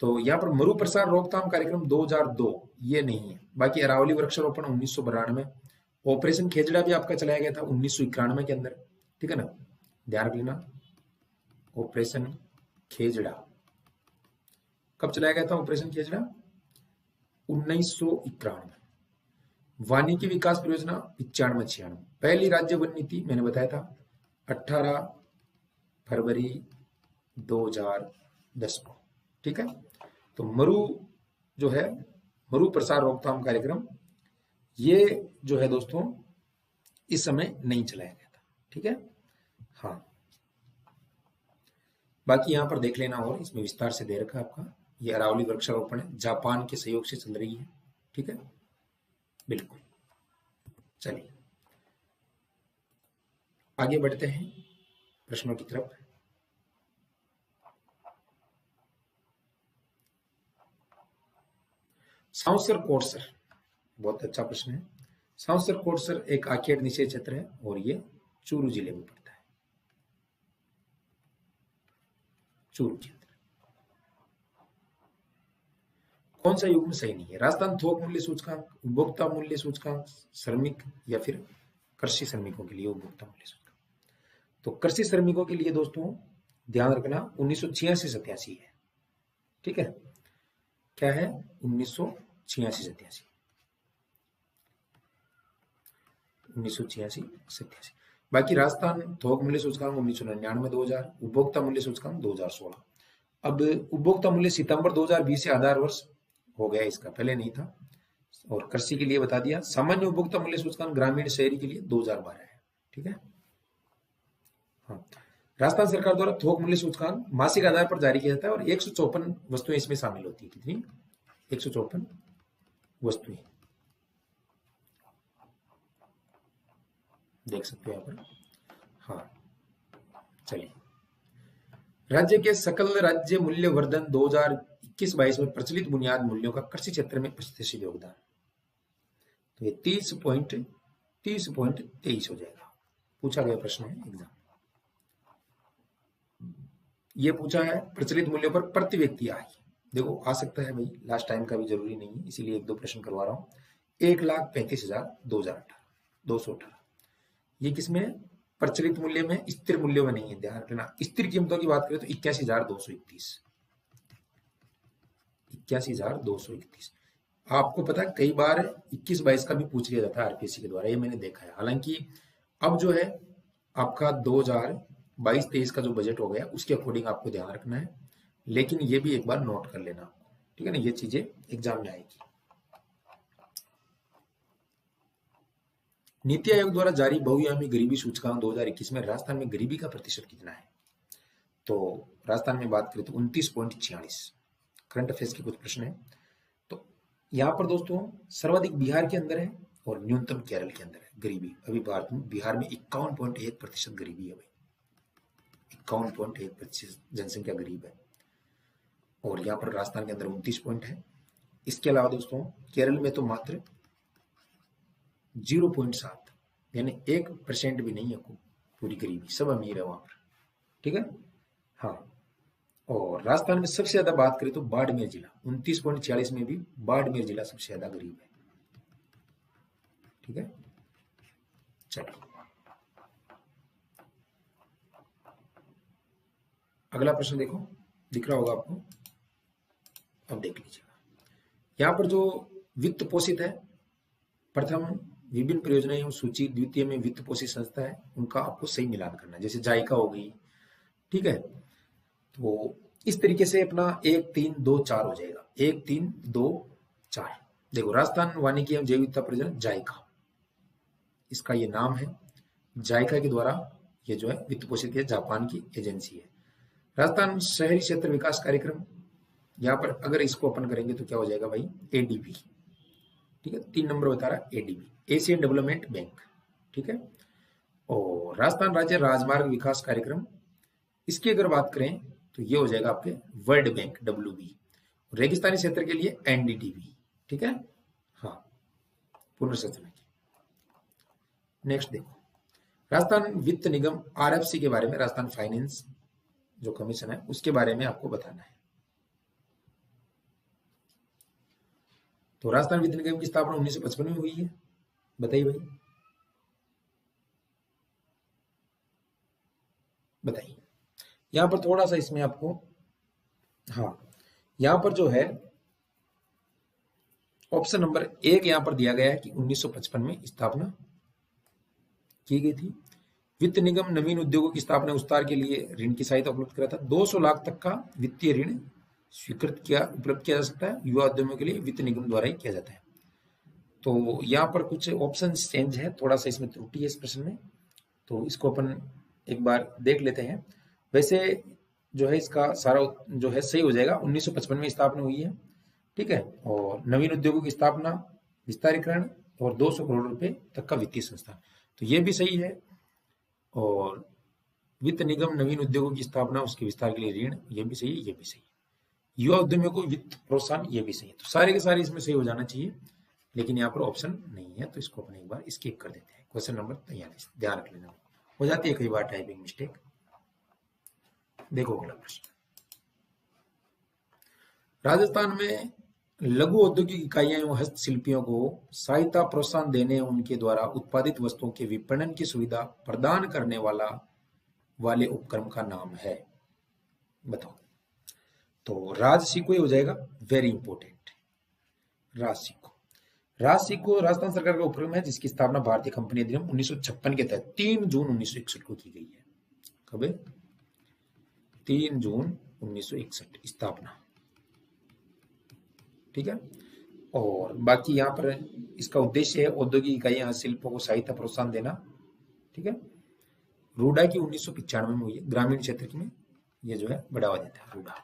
तो यहाँ पर मरु प्रसार रोकथाम कार्यक्रम 2002 ये नहीं है, बाकी अरावली वृक्षारोपण 1992, ऑपरेशन खेजड़ा भी आपका चलाया गया था 1991 के अंदर, ठीक है ना, ध्यान रख लेना। ऑपरेशन खेजड़ा कब चलाया गया था? ऑपरेशन खेजड़ा 1991। वानिकी विकास परियोजना 95-96। पहली राज्य वन नीति मैंने बताया था 18 फरवरी 2010 को, ठीक है। तो मरु जो है, मरु प्रसार रोकथाम कार्यक्रम, ये जो है दोस्तों इस समय नहीं चलाया गया था, ठीक है। हाँ, बाकी यहां पर देख लेना, और इसमें विस्तार से दे रखा है आपका, ये अरावली वृक्षारोपण है, जापान के सहयोग से चल रही है, ठीक है, बिल्कुल। चलिए आगे बढ़ते हैं प्रश्नों की तरफ। सांवसर कोटसर, बहुत अच्छा प्रश्न है। सांवसर कोटसर एक आखेट निषेध क्षेत्र है और ये चूरू जिले में पड़ता है, चूरू के अंदर। कौन सा युग्म सही नहीं है? राजस्थान थोक मूल्य सूचकांक, उपभोक्ता मूल्य सूचकांक, श्रमिक, या फिर कृषि श्रमिकों के लिए उपभोक्ता मूल्य सूचकांक। तो कृषि श्रमिकों के लिए दोस्तों ध्यान रखना 1986-87 है, ठीक है। क्या है? 1986-87, 1986-87। बाकी राजस्थान थोक मूल्य सूचकांक 1999-2000, उपभोक्ता मूल्य सूचकांक 2016। अब उपभोक्ता मूल्य सितंबर 2020 से आधार वर्ष हो गया, इसका पहले नहीं था। और कृषि के लिए बता दिया, सामान्य उपभोक्ता मूल्य सूचकांक ग्रामीण शहरी के लिए 2012 है, ठीक है। हाँ, राजस्थान सरकार द्वारा थोक मूल्य सूचकांक मासिक आधार पर जारी किया जाता है और 154 वस्तुएं इसमें शामिल होती है। कितनी? 154 वस्तुएं, देख सकते हो यहाँ पर। हाँ, चलिए, राज्य के सकल राज्य मूल्य वर्धन 2021-22 में प्रचलित बुनियाद मूल्यों का कृषि क्षेत्र में 25% योगदान, तो ये 30.23 हो जाएगा। पूछा गया प्रश्न है एग्जाम, ये पूछा है प्रचलित मूल्यों पर प्रति व्यक्ति आय। देखो आ सकता है भाई, लास्ट टाइम का भी जरूरी नहीं है, इसीलिए एक दो प्रश्न करवा रहा हूँ। 1,35,000 218, ये किसमें? प्रचलित मूल्य में, स्थिर मूल्यों में नहीं है, ध्यान रखना। स्थिर कीमतों की बात करें तो 81,231, 81,231। आपको पता है कई बार 21-22 का भी पूछ लिया जाता है आरपीएससी के द्वारा, ये मैंने देखा है। हालांकि अब जो है आपका 2022-23 का जो बजट हो गया उसके अकॉर्डिंग आपको ध्यान रखना है, लेकिन ये भी एक बार नोट कर लेना आपको, ठीक है ना, ये चीजें एग्जाम में आएगी। नीति आयोग द्वारा जारी बहुआयामी गरीबी सूचकांक 2021 में राजस्थान में गरीबी का प्रतिशत कितना है? तो राजस्थान में बात करें तो 29.46। करंट अफेयर्स के कुछ प्रश्न है। तो यहाँ पर दोस्तों सर्वाधिक बिहार के अंदर है और न्यूनतम केरल के अंदर है गरीबी। अभी भारत में बिहार में 51.1% गरीबी है भाई, 51.1% जनसंख्या गरीब है, और यहाँ पर राजस्थान के अंदर 29 पॉइंट है। इसके अलावा दोस्तों केरल में तो मात्र 0.7, यानी 1% भी नहीं है पूरी गरीबी, सब अमीर है वहां पर, ठीक है। हाँ, और राजस्थान में सबसे ज्यादा बात करें तो बाड़मेर जिला 29.46 में भी बाड़मेर जिला सबसे ज्यादा गरीब है, ठीक है। चलो अगला प्रश्न देखो, दिख रहा होगा आपको, अब देख लीजिएगा। यहाँ पर जो वित्त पोषित है, प्रथम विभिन्न परियोजनाएं सूची, द्वितीय में वित्त पोषित संस्था है, उनका आपको सही मिलान करना है। जैसे जायका हो गई, ठीक है, तो इस तरीके से अपना 1 3 2 4 हो जाएगा, 1 3 2 4। देखो राजस्थान वानिकी एवं जैव विविधता परियोजना जायका, इसका ये नाम है। जायका के द्वारा ये जो है वित्त पोषित है, जापान की एजेंसी है। राजस्थान शहरी क्षेत्र विकास कार्यक्रम, यहाँ पर अगर इसको ओपन करेंगे तो क्या हो जाएगा भाई, एडीबी, ठीक है, 3 नंबर बता रहा है एडीबी, एशियन डेवलपमेंट बैंक, ठीक है। और राजस्थान राज्य राजमार्ग विकास कार्यक्रम, इसकी अगर बात करें तो ये हो जाएगा आपके वर्ल्ड बैंक डब्ल्यूबी। रेगिस्तानी क्षेत्र के लिए एनडीडीबी, ठीक है। हाँ, पुनर्संरचना की। नेक्स्ट देखो, राजस्थान वित्त निगम आरएफसी के बारे में, राजस्थान फाइनेंस जो कमीशन है उसके बारे में आपको बताना है। तो राजस्थान वित्त निगम की स्थापना 1955 में हुई है, बताइए भाई, बताइए। यहां पर थोड़ा सा इसमें आपको, हाँ, यहां पर जो है ऑप्शन नंबर 1 यहां पर दिया गया है कि 1955 में स्थापना की गई थी। वित्त निगम नवीन उद्योगों की स्थापना विस्तार के लिए ऋण की सहायता उपलब्ध करा था। 200 लाख तक का वित्तीय ऋण उपलब्ध किया जा सकता है युवा उद्यमियों के लिए, वित्त निगम द्वारा ही किया जाता है। तो यहाँ पर कुछ ऑप्शन चेंज है, थोड़ा सा इसमें त्रुटि है इस प्रश्न में, तो इसको अपन एक बार देख लेते हैं। वैसे जो है इसका सारा जो है सही हो जाएगा, 1955 में स्थापना हुई है, ठीक है। और नवीन उद्योगों की स्थापना, विस्तारीकरण और 200 करोड़ रुपए तक का वित्तीय संस्थान, तो ये भी सही है। और वित्त निगम नवीन उद्योगों की स्थापना, उसके विस्तार के लिए ऋण, ये भी सही है, ये भी सही है। युवा उद्यमियों को वित्त प्रोत्साहन, ये भी सही है। तो सारे के सारे इसमें सही हो जाना चाहिए, लेकिन यहाँ पर ऑप्शन नहीं है, तो इसको अपन एक बार स्किप कर देते हैं। क्वेश्चन नंबर 43, ध्यान रख लेना, हो जाती है कई बार टाइपिंग मिस्टेक। देखो अगला प्रश्न, राजस्थान में लघु औद्योगिक इकाइयां एवं हस्तशिल्पियों को सहायता प्रोत्साहन देने, उनके द्वारा उत्पादित वस्तुओं के विपणन की सुविधा प्रदान करने वाले उपक्रम का नाम है, बताओ। तो राजसिको हो जाएगा, वेरी इंपॉर्टेंट, राजसिको राजस्थान सरकार का उपक्रम है जिसकी स्थापना भारतीय कंपनी अधिनियम 1956 के तहत 3 जून 1961 को की गई है। कब? 3 जून 1961 स्थापना, ठीक है। और बाकी यहाँ पर इसका उद्देश्य है औद्योगिक इकाइयां शिल्पों को सहायता प्रोत्साहन देना, ठीक है। रूडा की 1995 में हुई है, ग्रामीण क्षेत्र में ये जो है बढ़ावा देता है रूडा।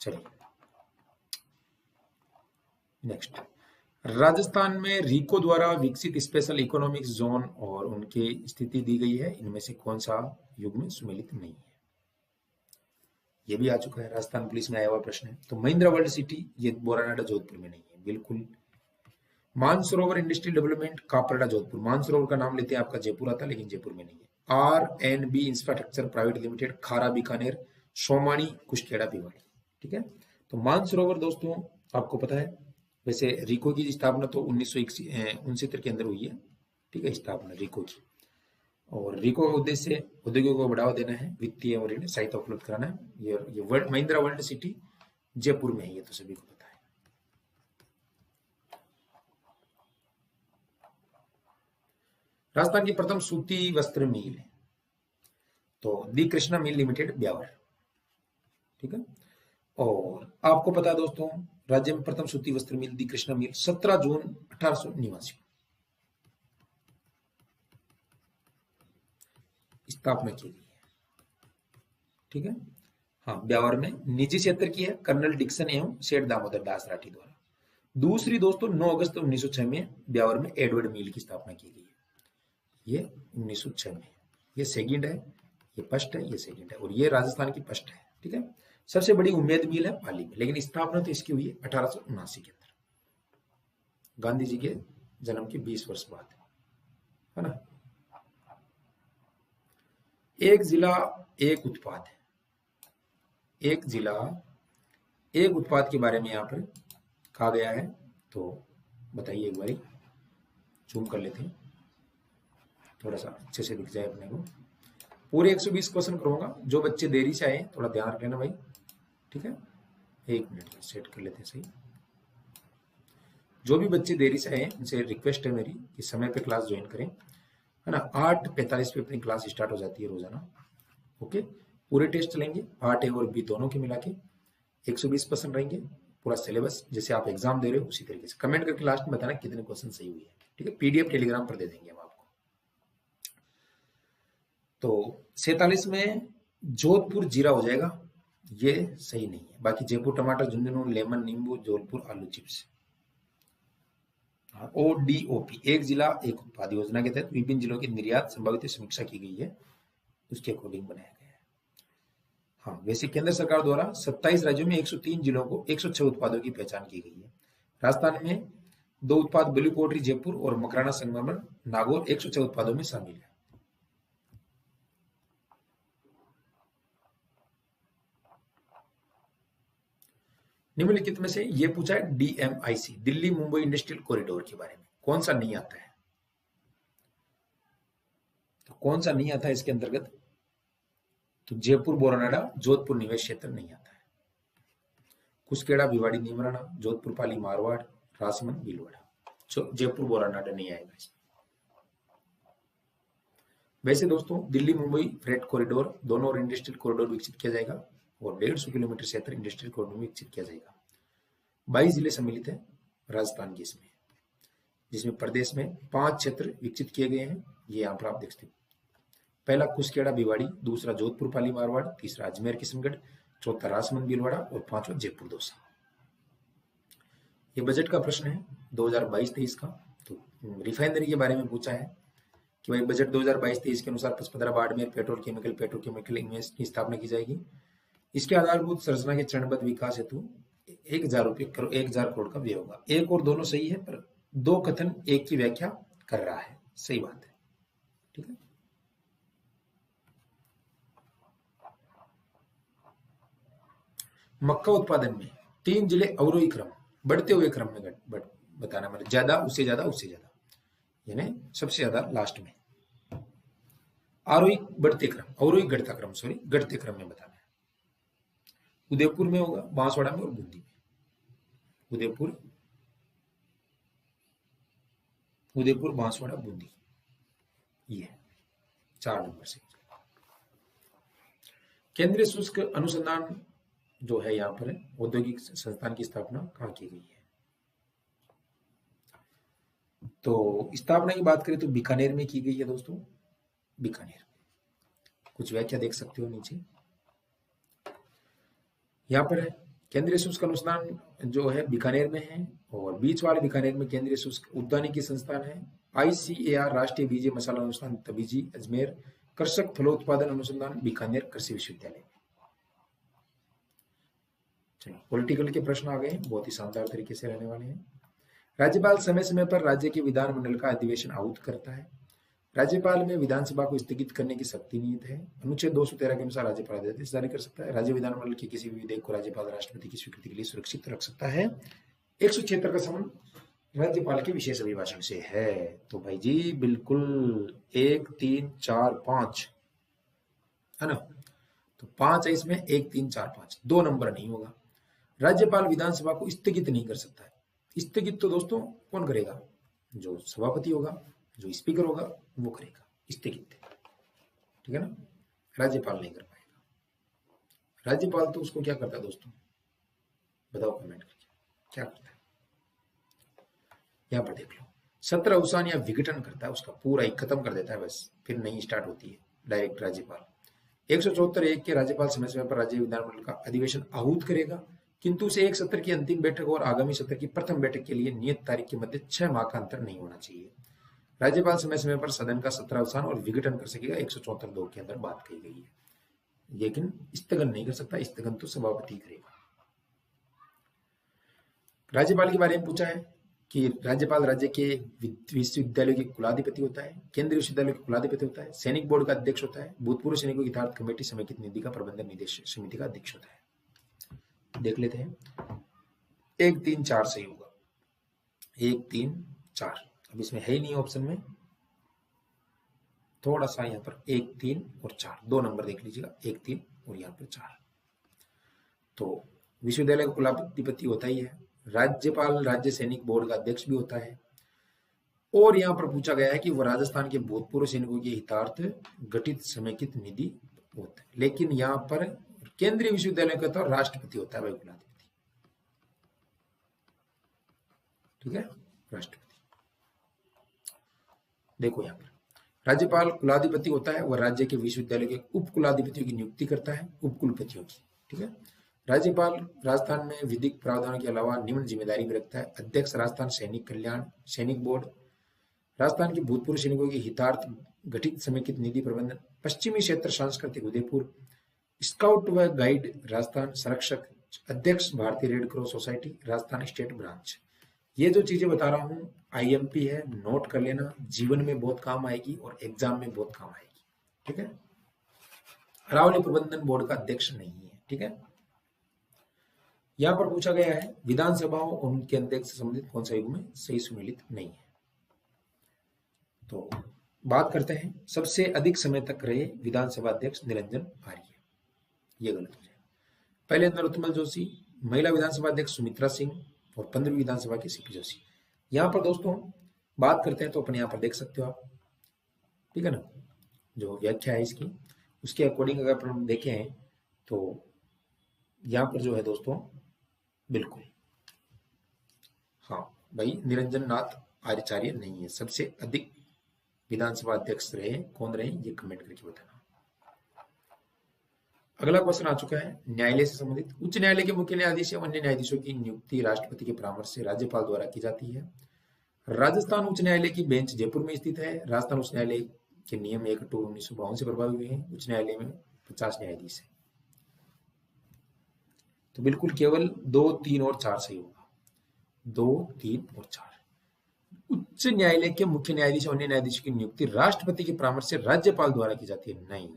चलिए नेक्स्ट, राजस्थान में रिको द्वारा विकसित स्पेशल इकोनॉमिक जोन और उनकी स्थिति दी गई है, इनमें से कौन सा युग में सुमेलित नहीं है? ये भी आ चुका है, राजस्थान पुलिस में आया हुआ प्रश्न है। तो महिंद्रा वर्ल्ड सिटी, ये बोरानाडा जोधपुर में नहीं है, बिल्कुल। मानसरोवर इंडस्ट्रियल डेवलपमेंट कापरडा जोधपुर, मानसरोवर का नाम लेते हैं आपका जयपुर आता, लेकिन जयपुर में नहीं है। RNB इंफ्रास्ट्रक्चर प्राइवेट लिमिटेड, खारा बीकानेर, सोमानी कुश्तेड़ा भिवाड़ी, ठीक है। तो मानसरोवर दोस्तों आपको पता है, वैसे रिको की स्थापना तो 1969 के अंदर हुई है, ठीक है, स्थापना रिको की। और रिको का उद्देश्य उद्योगों को बढ़ावा देना है, वित्तीय और ऋण सहायता उपलब्ध कराना है। ये महिंद्रा वर्ल्ड सिटी जयपुर में है, ये तो सभी को पता है। राजस्थान की प्रथम सूती वस्त्र मिल है तो दी कृष्णा मिल लिमिटेड ब्यावर, ठीक है। और आपको पता है दोस्तों, राज्य में प्रथम सूती वस्त्र मिल दी कृष्णा मिल 17 जून 1889 स्थापना की गई है, ठीक है। हाँ, ब्यावर में निजी क्षेत्र की है, कर्नल डिक्सन एवं सेठ दामोदर दास राठी द्वारा। दूसरी दोस्तों 9 अगस्त 1906 में ब्यावर में एडवर्ड मिल की स्थापना की गई है, ये 1906 में। ये सेकंड है, ये फर्स्ट है, ये सेकंड है, और ये राजस्थान की फर्स्ट है, ठीक है। सबसे बड़ी उम्मेद मिल है पाली में, लेकिन स्थापना तो इसकी हुई है 1879 के अंदर, गांधी जी के जन्म के 20 वर्ष बाद, है ना। एक जिला एक उत्पाद, एक जिला एक उत्पाद के बारे में यहाँ पर कहा गया है, तो बताइए एक बारी, जूम कर लेते हैं थोड़ा सा अच्छे से दिख जाए अपने को। पूरे 120 क्वेश्चन करूंगा, जो बच्चे देरी से आए थोड़ा ध्यान रखना भाई, ठीक है। एक मिनट सेट कर लेते हैं सही। जो भी बच्चे देरी से आए उनसे रिक्वेस्ट है मेरी कि समय पे क्लास ज्वाइन करें, है ना। 8:45 पे अपनी क्लास स्टार्ट हो जाती है रोजाना, ओके। पूरे टेस्ट चलेंगे, पार्ट ए और बी दोनों के मिला के 120% रहेंगे, पूरा सिलेबस जैसे आप एग्जाम दे रहे हो उसी तरीके से। कमेंट करके लास्ट में बताना कितने क्वेश्चन सही हुए हैं, ठीक है। पीडीएफ टेलीग्राम पर दे देंगे हम आपको। तो 47 में जोधपुर जीरा हो जाएगा, ये सही नहीं है। बाकी जयपुर टमाटर, झुंझुनू, लेमन, नींबू, जोधपुर आलू चिप्स। ओडीओपी, एक जिला एक उत्पाद योजना के तहत विभिन्न जिलों की निर्यात संभावित समीक्षा की गई है, उसके अकॉर्डिंग बनाया गया है। हाँ, वैसे केंद्र सरकार द्वारा 27 राज्यों में 103 जिलों को 106 उत्पादों की पहचान की गई है। राजस्थान में 2 उत्पाद ब्लू कोटरी जयपुर और मकराना संगमरमर नागौर 106 उत्पादों में शामिल है। निम्नलिखित में से ये पूछा है DMIC, Delhi Mumbai industrial corridor के बारे में कौन सा नहीं आता है, तो कौन सा नहीं आता है इसके अंतर्गत, तो जयपुर बोरानाडा जोधपुर निवेश क्षेत्र नहीं आता है। कुसकेड़ा भिवाड़ी नीमराना जोधपुर पाली मारवाड़ राजमंद भीलवाड़ा, जयपुर बोरानाडा नहीं आएगा इसमें। वैसे दोस्तों दिल्ली मुंबई फ्रेट कॉरिडोर दोनों और इंडस्ट्रियल कॉरिडोर विकसित किया जाएगा और 150 किलोमीटर क्षेत्र इंडस्ट्रियल कॉरिडोर में विकसित किया जाएगा। 22 जिले सम्मिलित है राजस्थान के इसमें, जिसमें प्रदेश में 5 क्षेत्र विकसित किए गए हैं, ये यहाँ पर आप देख सकते हो। पहला कुसकेड़ा भिवाड़ी, दूसरा जोधपुर पाली मारवाड़, तीसरा अजमेर किशनगढ़, चौथा राजमंद भीलवाड़ा और 5वां जयपुर दौसा। ये बजट का प्रश्न है 2022-23 का। तो रिफाइनरी के बारे में पूछा है कि भाई बजट 2022-23 के अनुसार पचपदरा बाड़मेर पेट्रोकेमिकल इन्वेस्ट की स्थापना की जाएगी। इसके आधारभूत संरचना के चरणबद्ध विकास हेतु 1000 करोड़ का व्यय होगा। एक और दोनों सही है, पर 2 कथन एक की व्याख्या कर रहा है, सही बात है, ठीक है। मक्का उत्पादन में 3 जिले अवरोही क्रम, बढ़ते हुए क्रम में बताना, मतलब ज्यादा उससे ज्यादा उससे ज्यादा, यानी सबसे ज्यादा लास्ट में। आरोही बढ़ते क्रम, अवरोही घटता क्रम, सॉरी घटते क्रम में बताना है। उदयपुर में होगा, बांसवाड़ा में और बूंदी में। उदयपुर बांसवाड़ा बूंदी, ये 4 नंबर से। केंद्रीय शुष्क अनुसंधान जो है यहाँ पर औद्योगिक संस्थान की स्थापना कहाँ की गई है, तो स्थापना की बात करें तो बीकानेर में की गई है दोस्तों, बीकानेर। कुछ व्याख्या देख सकते हो नीचे यहाँ पर है। केंद्रीय शुष्क अनुसंधान जो है बीकानेर में है, और बीच वाले बीकानेर में केंद्रीय शुष्क उद्यानिकी संस्थान है। ICAR राष्ट्रीय बीज मसाला अनुसंधान तबीजी अजमेर, कृषक फलोत्पादन अनुसंधान बीकानेर कृषि विश्वविद्यालय। पॉलिटिकल के प्रश्न आ गए, बहुत ही शानदार तरीके से रहने वाले हैं। राज्यपाल समय समय पर राज्य के विधानमंडल का अधिवेशन आहूत करता है। राज्यपाल में विधानसभा को स्थगित करने की शक्ति निहित है। अनुच्छेद 213 के अनुसार राज्यपाल आदेश जारी कर सकता है। राज्य विधानमंडल के किसी भी विधेयक को राज्यपाल राष्ट्रपति की स्वीकृति के लिए सुरक्षित रख सकता है। 176 का संबंध राज्यपाल के विशेष अभिभाषण से है। तो भाई जी बिल्कुल 1 3 4 5 है ना, तो 5 है इसमें, 1 3 4 5, 2 नंबर नहीं होगा। राज्यपाल विधानसभा को स्थगित नहीं कर सकता है। स्थगित तो दोस्तों कौन करेगा, जो सभापति होगा, जो स्पीकर होगा वो करेगा स्थगित, ठीक है ना, राज्यपाल नहीं कर पाएगा। राज्यपाल तो उसको क्या करता है दोस्तों, बताओ कमेंट करके क्या करता है। यहाँ पर देख लो, सत्र अवसान या विघटन करता है, उसका पूरा ही खत्म कर देता है, बस फिर नहीं स्टार्ट होती है डायरेक्ट राज्यपाल। 174(1) के राज्यपाल समय समय पर राज्य विधानमंडल का अधिवेशन आहूत करेगा, किंतु उसे एक सत्र की अंतिम बैठक और आगामी सत्र की प्रथम बैठक के लिए नियत तारीख के मध्य 6 माह का अंतर नहीं होना चाहिए। राज्यपाल समय समय पर सदन का सत्र अवसान और विघटन कर सकेगा, 174(2) के अंदर बात कही गई है, लेकिन स्थगन नहीं कर सकता, स्थगन तो सभापति करेगा। राज्यपाल के बारे में पूछा है कि राज्यपाल राज्य के विश्वविद्यालय के कुलाधिपति होता है, केंद्रीय विश्वविद्यालय का कुलाधिपति होता है, सैनिक बोर्ड का अध्यक्ष होता है, भूतपूर्व सैनिकों की हितार्थ कमेटी समेकित निधि का प्रबंधन निदेशक समिति का अध्यक्ष होता है। देख लेते हैं, 1 3 4 सही होगा, 1 3 4। अब इसमें है ही नहीं ऑप्शन में, थोड़ा सा यहाँ पर 1 3 और 4 दो नंबर देख लीजिएगा, 1 3 और यहाँ पर 4। तो विश्वविद्यालय का कुलाधिपति होता ही है, राज्यपाल राज्य सैनिक बोर्ड का अध्यक्ष भी होता है, और यहाँ पर पूछा गया है कि वह राजस्थान के भूतपूर्व सैनिकों के हितार्थ गठित समेकित निधि होता है, लेकिन यहाँ पर केंद्रीय विश्वविद्यालय का तो राष्ट्रपति होता है भाई कुलाधिपति, ठीक है, राष्ट्रपति। देखो यहाँ पर राज्यपाल कुलाधिपति होता है, वह राज्य के विश्वविद्यालय के उप कुलाधिपतियों की नियुक्ति करता है, उप कुलपतियों की, ठीक है। राज्यपाल राजस्थान में विधिक प्रावधानों के अलावा निम्न जिम्मेदारी भी रखता है: अध्यक्ष राजस्थान सैनिक कल्याण सैनिक बोर्ड, राजस्थान के भूतपूर्व सैनिकों के हितार्थ गठित समेकित निधि प्रबंधन, पश्चिमी क्षेत्र सांस्कृतिक उदयपुर, स्काउट व गाइड राजस्थान, संरक्षक, अध्यक्ष भारतीय red cross society Rajasthan state branch. ये जो चीजें बता रहा हूँ IMP है, नोट कर लेना, जीवन में बहुत काम आएगी और एग्जाम में बहुत काम आएगी, ठीक है। अरावली प्रबंधन बोर्ड का अध्यक्ष नहीं है, ठीक है। यहाँ पर पूछा गया है विधानसभाओं और उनके अध्यक्ष से संबंधित कौन सा युग में सही सुमेलित नहीं है। तो बात करते हैं, सबसे अधिक समय तक रहे विधानसभा अध्यक्ष निरंजन आर्य, ये गलत हो जाएगा। पहले नरोत्तमल जोशी, महिला विधानसभा अध्यक्ष सुमित्रा सिंह और 15वीं विधानसभा के CP जोशी। यहाँ पर दोस्तों बात करते हैं तो अपने यहाँ पर देख सकते हो आप, ठीक है ना, जो व्याख्या है इसकी उसके अकॉर्डिंग अगर हम देखें तो यहाँ पर जो है दोस्तों बिल्कुल हाँ भाई निरंजन नाथ आचार्य नहीं है, सबसे अधिक विधानसभा अध्यक्ष रहे कौन रहे ये कमेंट करके बताना। अगला क्वेश्चन आ चुका है न्यायालय से संबंधित। उच्च न्यायालय के मुख्य न्यायाधीश एवं अन्य न्यायाधीशों की नियुक्ति राष्ट्रपति के परामर्श से राज्यपाल द्वारा की जाती है। राजस्थान उच्च न्यायालय की बेंच जयपुर में स्थित है। राजस्थान उच्च न्यायालय के नियम 1 अक्टूबर 1952 से प्रभावी हुए हैं। उच्च न्यायालय में 50 न्यायाधीश है। तो बिल्कुल केवल 2, 3 और 4 सही होगा, 2, 3 और 4। उच्च न्यायालय के मुख्य न्यायाधीश और अन्य न्यायाधीशों की नियुक्ति राष्ट्रपति के परामर्श से राज्यपाल द्वारा की जाती है, नहीं,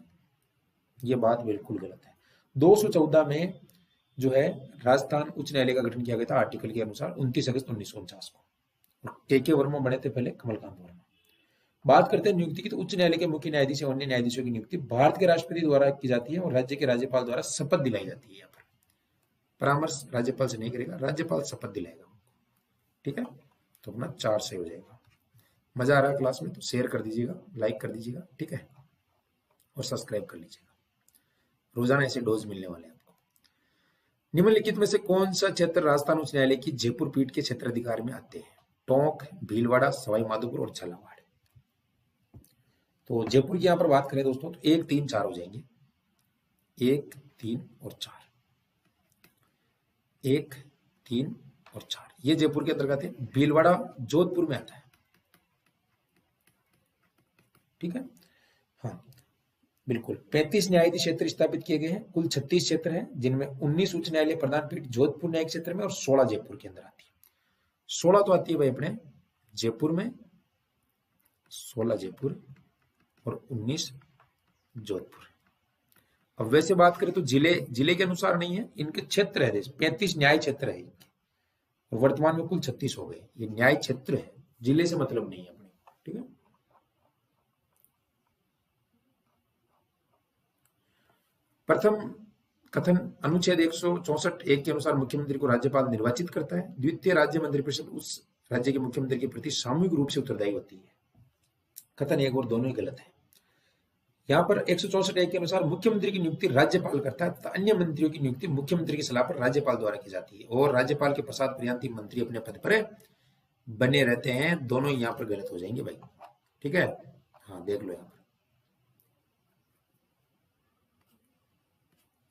ये बात बिल्कुल गलत है। 214 में जो है राजस्थान उच्च न्यायालय का गठन किया गया था आर्टिकल के अनुसार 29 अगस्त 1949 को, और के वर्मा बने थे पहले कमलकांत वर्मा। बात करते हैं नियुक्ति की, तो उच्च न्यायालय के मुख्य न्यायाधीश और अन्य न्यायाधीशों की नियुक्ति भारत के राष्ट्रपति द्वारा की जाती है और राज्य के राज्यपाल द्वारा शपथ दिलाई जाती है। यहाँ पर परामर्श राज्यपाल से नहीं करेगा, राज्यपाल शपथ दिलाएगा उनको, ठीक है। तो अपना 4 सही हो जाएगा। मजा आ रहा है क्लास में तो शेयर कर दीजिएगा, लाइक कर दीजिएगा, ठीक है, और सब्सक्राइब कर लीजिएगा। रोजाना ऐसे डोज मिलने वाले हैं आपको। निम्नलिखित में से कौन सा क्षेत्र राजस्थान उच्च न्यायालय की जयपुर पीठ के क्षेत्राधिकार में आते हैं? टोंक, भीलवाड़ा, सवाई माधोपुर और झालावाड़। तो जयपुर की यहां पर बात करें दोस्तों तो 1, 3, 4 हो जाएंगे, 1, 3 और 4, 1, 3 और 4 ये जयपुर के अंतर्गत है। भीलवाड़ा जोधपुर में आता है, ठीक है। हाँ बिल्कुल, 35 न्यायाधीश क्षेत्र स्थापित किए गए हैं। कुल 36 क्षेत्र हैं, जिनमें 19 उच्च न्यायालय प्रधान पीठ जोधपुर न्यायिक क्षेत्र में और 16 जयपुर के अंदर आती है। 16 तो आती है भाई अपने जयपुर में, 16 जयपुर और 19 जोधपुर। अब वैसे बात करें तो जिले के अनुसार नहीं है, इनके क्षेत्र है, 35 न्याय क्षेत्र है इनके, और वर्तमान में कुल 36 हो गए। ये न्याय क्षेत्र है, जिले से मतलब नहीं है अपने, ठीक है। प्रथम कथन अनुच्छेद 164(1) के अनुसार मुख्यमंत्री को राज्यपाल निर्वाचित करता है। द्वितीय राज्य मंत्रिपरिषद उस राज्य के मुख्यमंत्री के प्रति सामूहिक रूप से उत्तरदायी होती है। कथन एक और दोनों ही गलत है। यहाँ पर 164 के अनुसार मुख्यमंत्री की नियुक्ति राज्यपाल करता है तथा अन्य मंत्रियों की नियुक्ति मुख्यमंत्री की सलाह पर राज्यपाल द्वारा की जाती है और राज्यपाल के पश्चात पर्यंत मंत्री अपने पद पर बने रहते हैं। दोनों यहाँ पर गलत हो जाएंगे भाई, ठीक है। हाँ देख लो यहाँ पर।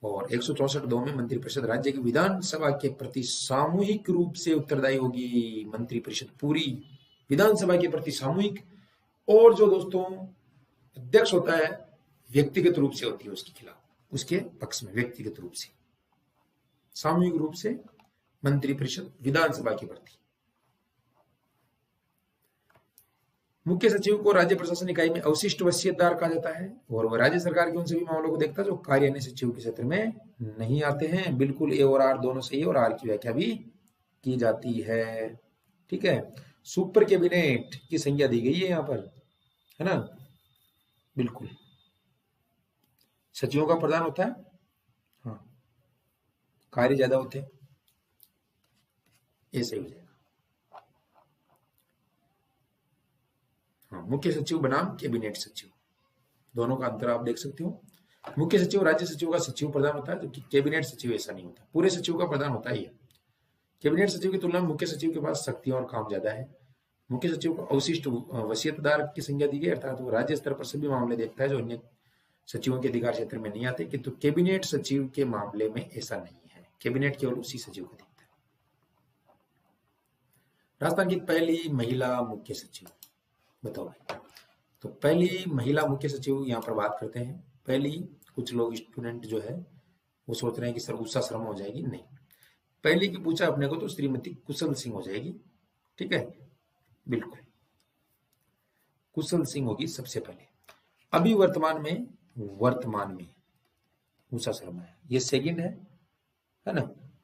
और 164 में मंत्रिपरिषद राज्य की विधानसभा के प्रति सामूहिक रूप से उत्तरदायी होगी। मंत्रिपरिषद पूरी विधानसभा के प्रति सामूहिक, और जो दोस्तों अध्यक्ष होता है व्यक्तिगत रूप से होती है उसके खिलाफ, उसके पक्ष में व्यक्तिगत रूप से, सामूहिक रूप से मंत्रिपरिषद विधानसभा के प्रति। मुख्य सचिव को राज्य प्रशासन इकाई में अवशिष्ट वसीयतदार कहा जाता है और वह राज्य सरकार के उन सभी मामलों को देखता है जो कार्यान्वयन सचिव के क्षेत्र में नहीं आते हैं। बिल्कुल ए और आर दोनों सही है और आर की व्याख्या भी की जाती है, ठीक है। सुपर कैबिनेट की संज्ञा दी गई है यहाँ पर, है ना, बिल्कुल। सचिवों का प्रधान होता है, हाँ, कार्य ज्यादा होते हैं, ये सही हो जाएगा। हाँ, मुख्य सचिव बनाम कैबिनेट सचिव, दोनों का अंतर आप देख सकते हो। मुख्य सचिव राज्य सचिव का सचिव प्रधान होता है, जबकि कैबिनेट सचिव ऐसा नहीं होता, पूरे सचिव का प्रधान होता है। कैबिनेट सचिव की तुलना में मुख्य सचिव के पास शक्तियां और काम ज्यादा है। मुख्य सचिव को अवशिष्ट वसीयतदार की संज्ञा दी गई, अर्थात वो राज्य स्तर पर सभी मामले देखता है जो अन्य सचिवों के अधिकार क्षेत्र में नहीं आते, किंतु कैबिनेट सचिव के मामले में ऐसा नहीं है। कैबिनेट केवल उसी सचिव को देखता है। राजस्थान की पहली महिला मुख्य सचिव बताओ भाई। तो पहली महिला मुख्य सचिव यहाँ पर बात करते हैं। पहली, कुछ लोग स्टूडेंट जो है वो सोच रहे हैं कि सर उषा शर्मा हो जाएगी, नहीं। पहली की पूछा अपने को तो श्रीमती कुशल सिंह हो जाएगी, ठीक है, बिल्कुल कुशल सिंह होगी सबसे पहले। अभी वर्तमान में उषा शर्मा है, ये सेकंड है ना।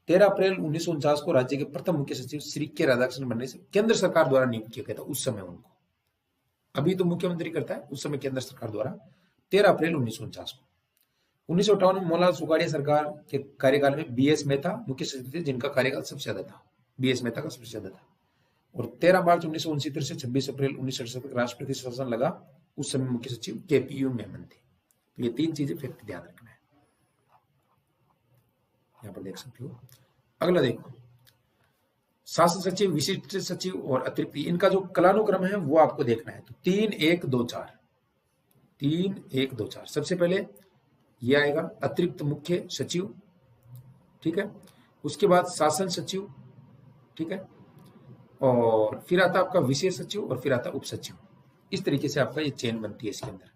13 अप्रैल 1949 को राज्य के प्रथम मुख्य सचिव श्री के राधाकृष्णन बनने से केंद्र सरकार द्वारा नियुक्त किया गया था उस समय उनको। अभी तो मुख्यमंत्री करता है, उस समय केंद्र सरकार द्वारा 13 अप्रैल 1949 को। 1958 में मोहनलाल सुखाड़िया सरकार के कार्यकाल में बीएस मेहता मुख्य सचिव थे, जिनका कार्यकाल सबसे ज्यादा था, बीएस मेहता का सबसे ज्यादा था। और 13 मार्च 1969 से 26 अप्रैल 1968 तक राष्ट्रपति शासन लगा, उस समय मुख्य सचिव केपीयू मेमन थे। तो ये तीन चीजें फैक्ट ध्यान रखना है, यहाँ पर देख सकते हो। अगला देखो, शासन सचिव, विशिष्ट सचिव और अतिरिक्त, इनका जो कालानुक्रम है वो आपको देखना है। तो 3 1 2 4, 3 1 2 4। सबसे पहले ये आएगा अतिरिक्त मुख्य सचिव, ठीक है, उसके बाद शासन सचिव, ठीक है, और फिर आता आपका विशेष सचिव और फिर आता उप सचिव। इस तरीके से आपका ये चेन बनती है इसके अंदर।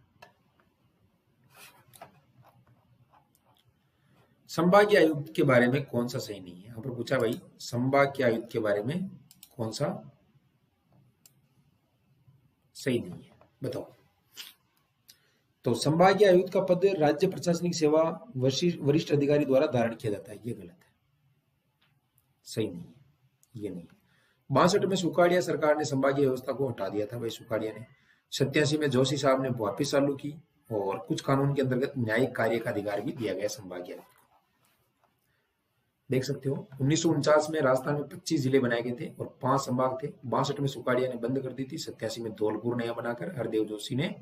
संभागीय आयुक्त के बारे में कौन सा सही नहीं है, यहाँ पर पूछा भाई संभागीय आयुक्त के बारे में कौन सा सही नहीं है, बताओ। तो संभागीय आयुक्त का पद राज्य प्रशासनिक सेवा वरिष्ठ अधिकारी द्वारा धारण किया जाता है, ये गलत है, सही नहीं है, ये नहीं। 62 में सुखाड़िया सरकार ने संभागीय व्यवस्था को हटा दिया था भाई सुखाड़िया ने। 87 में जोशी साहब ने वापिस चालू की और कुछ कानून के अंतर्गत न्यायिक कार्य का अधिकार भी दिया गया संभागीय आयुक्त को, देख सकते हो। 1949 में राजस्थान में 25 जिले बनाए गए थे और 5 संभाग थे। 62 में सुखाड़िया ने बंद कर दी थी। 87 में धौलपुर नया बनाकर हरदेव जोशी ने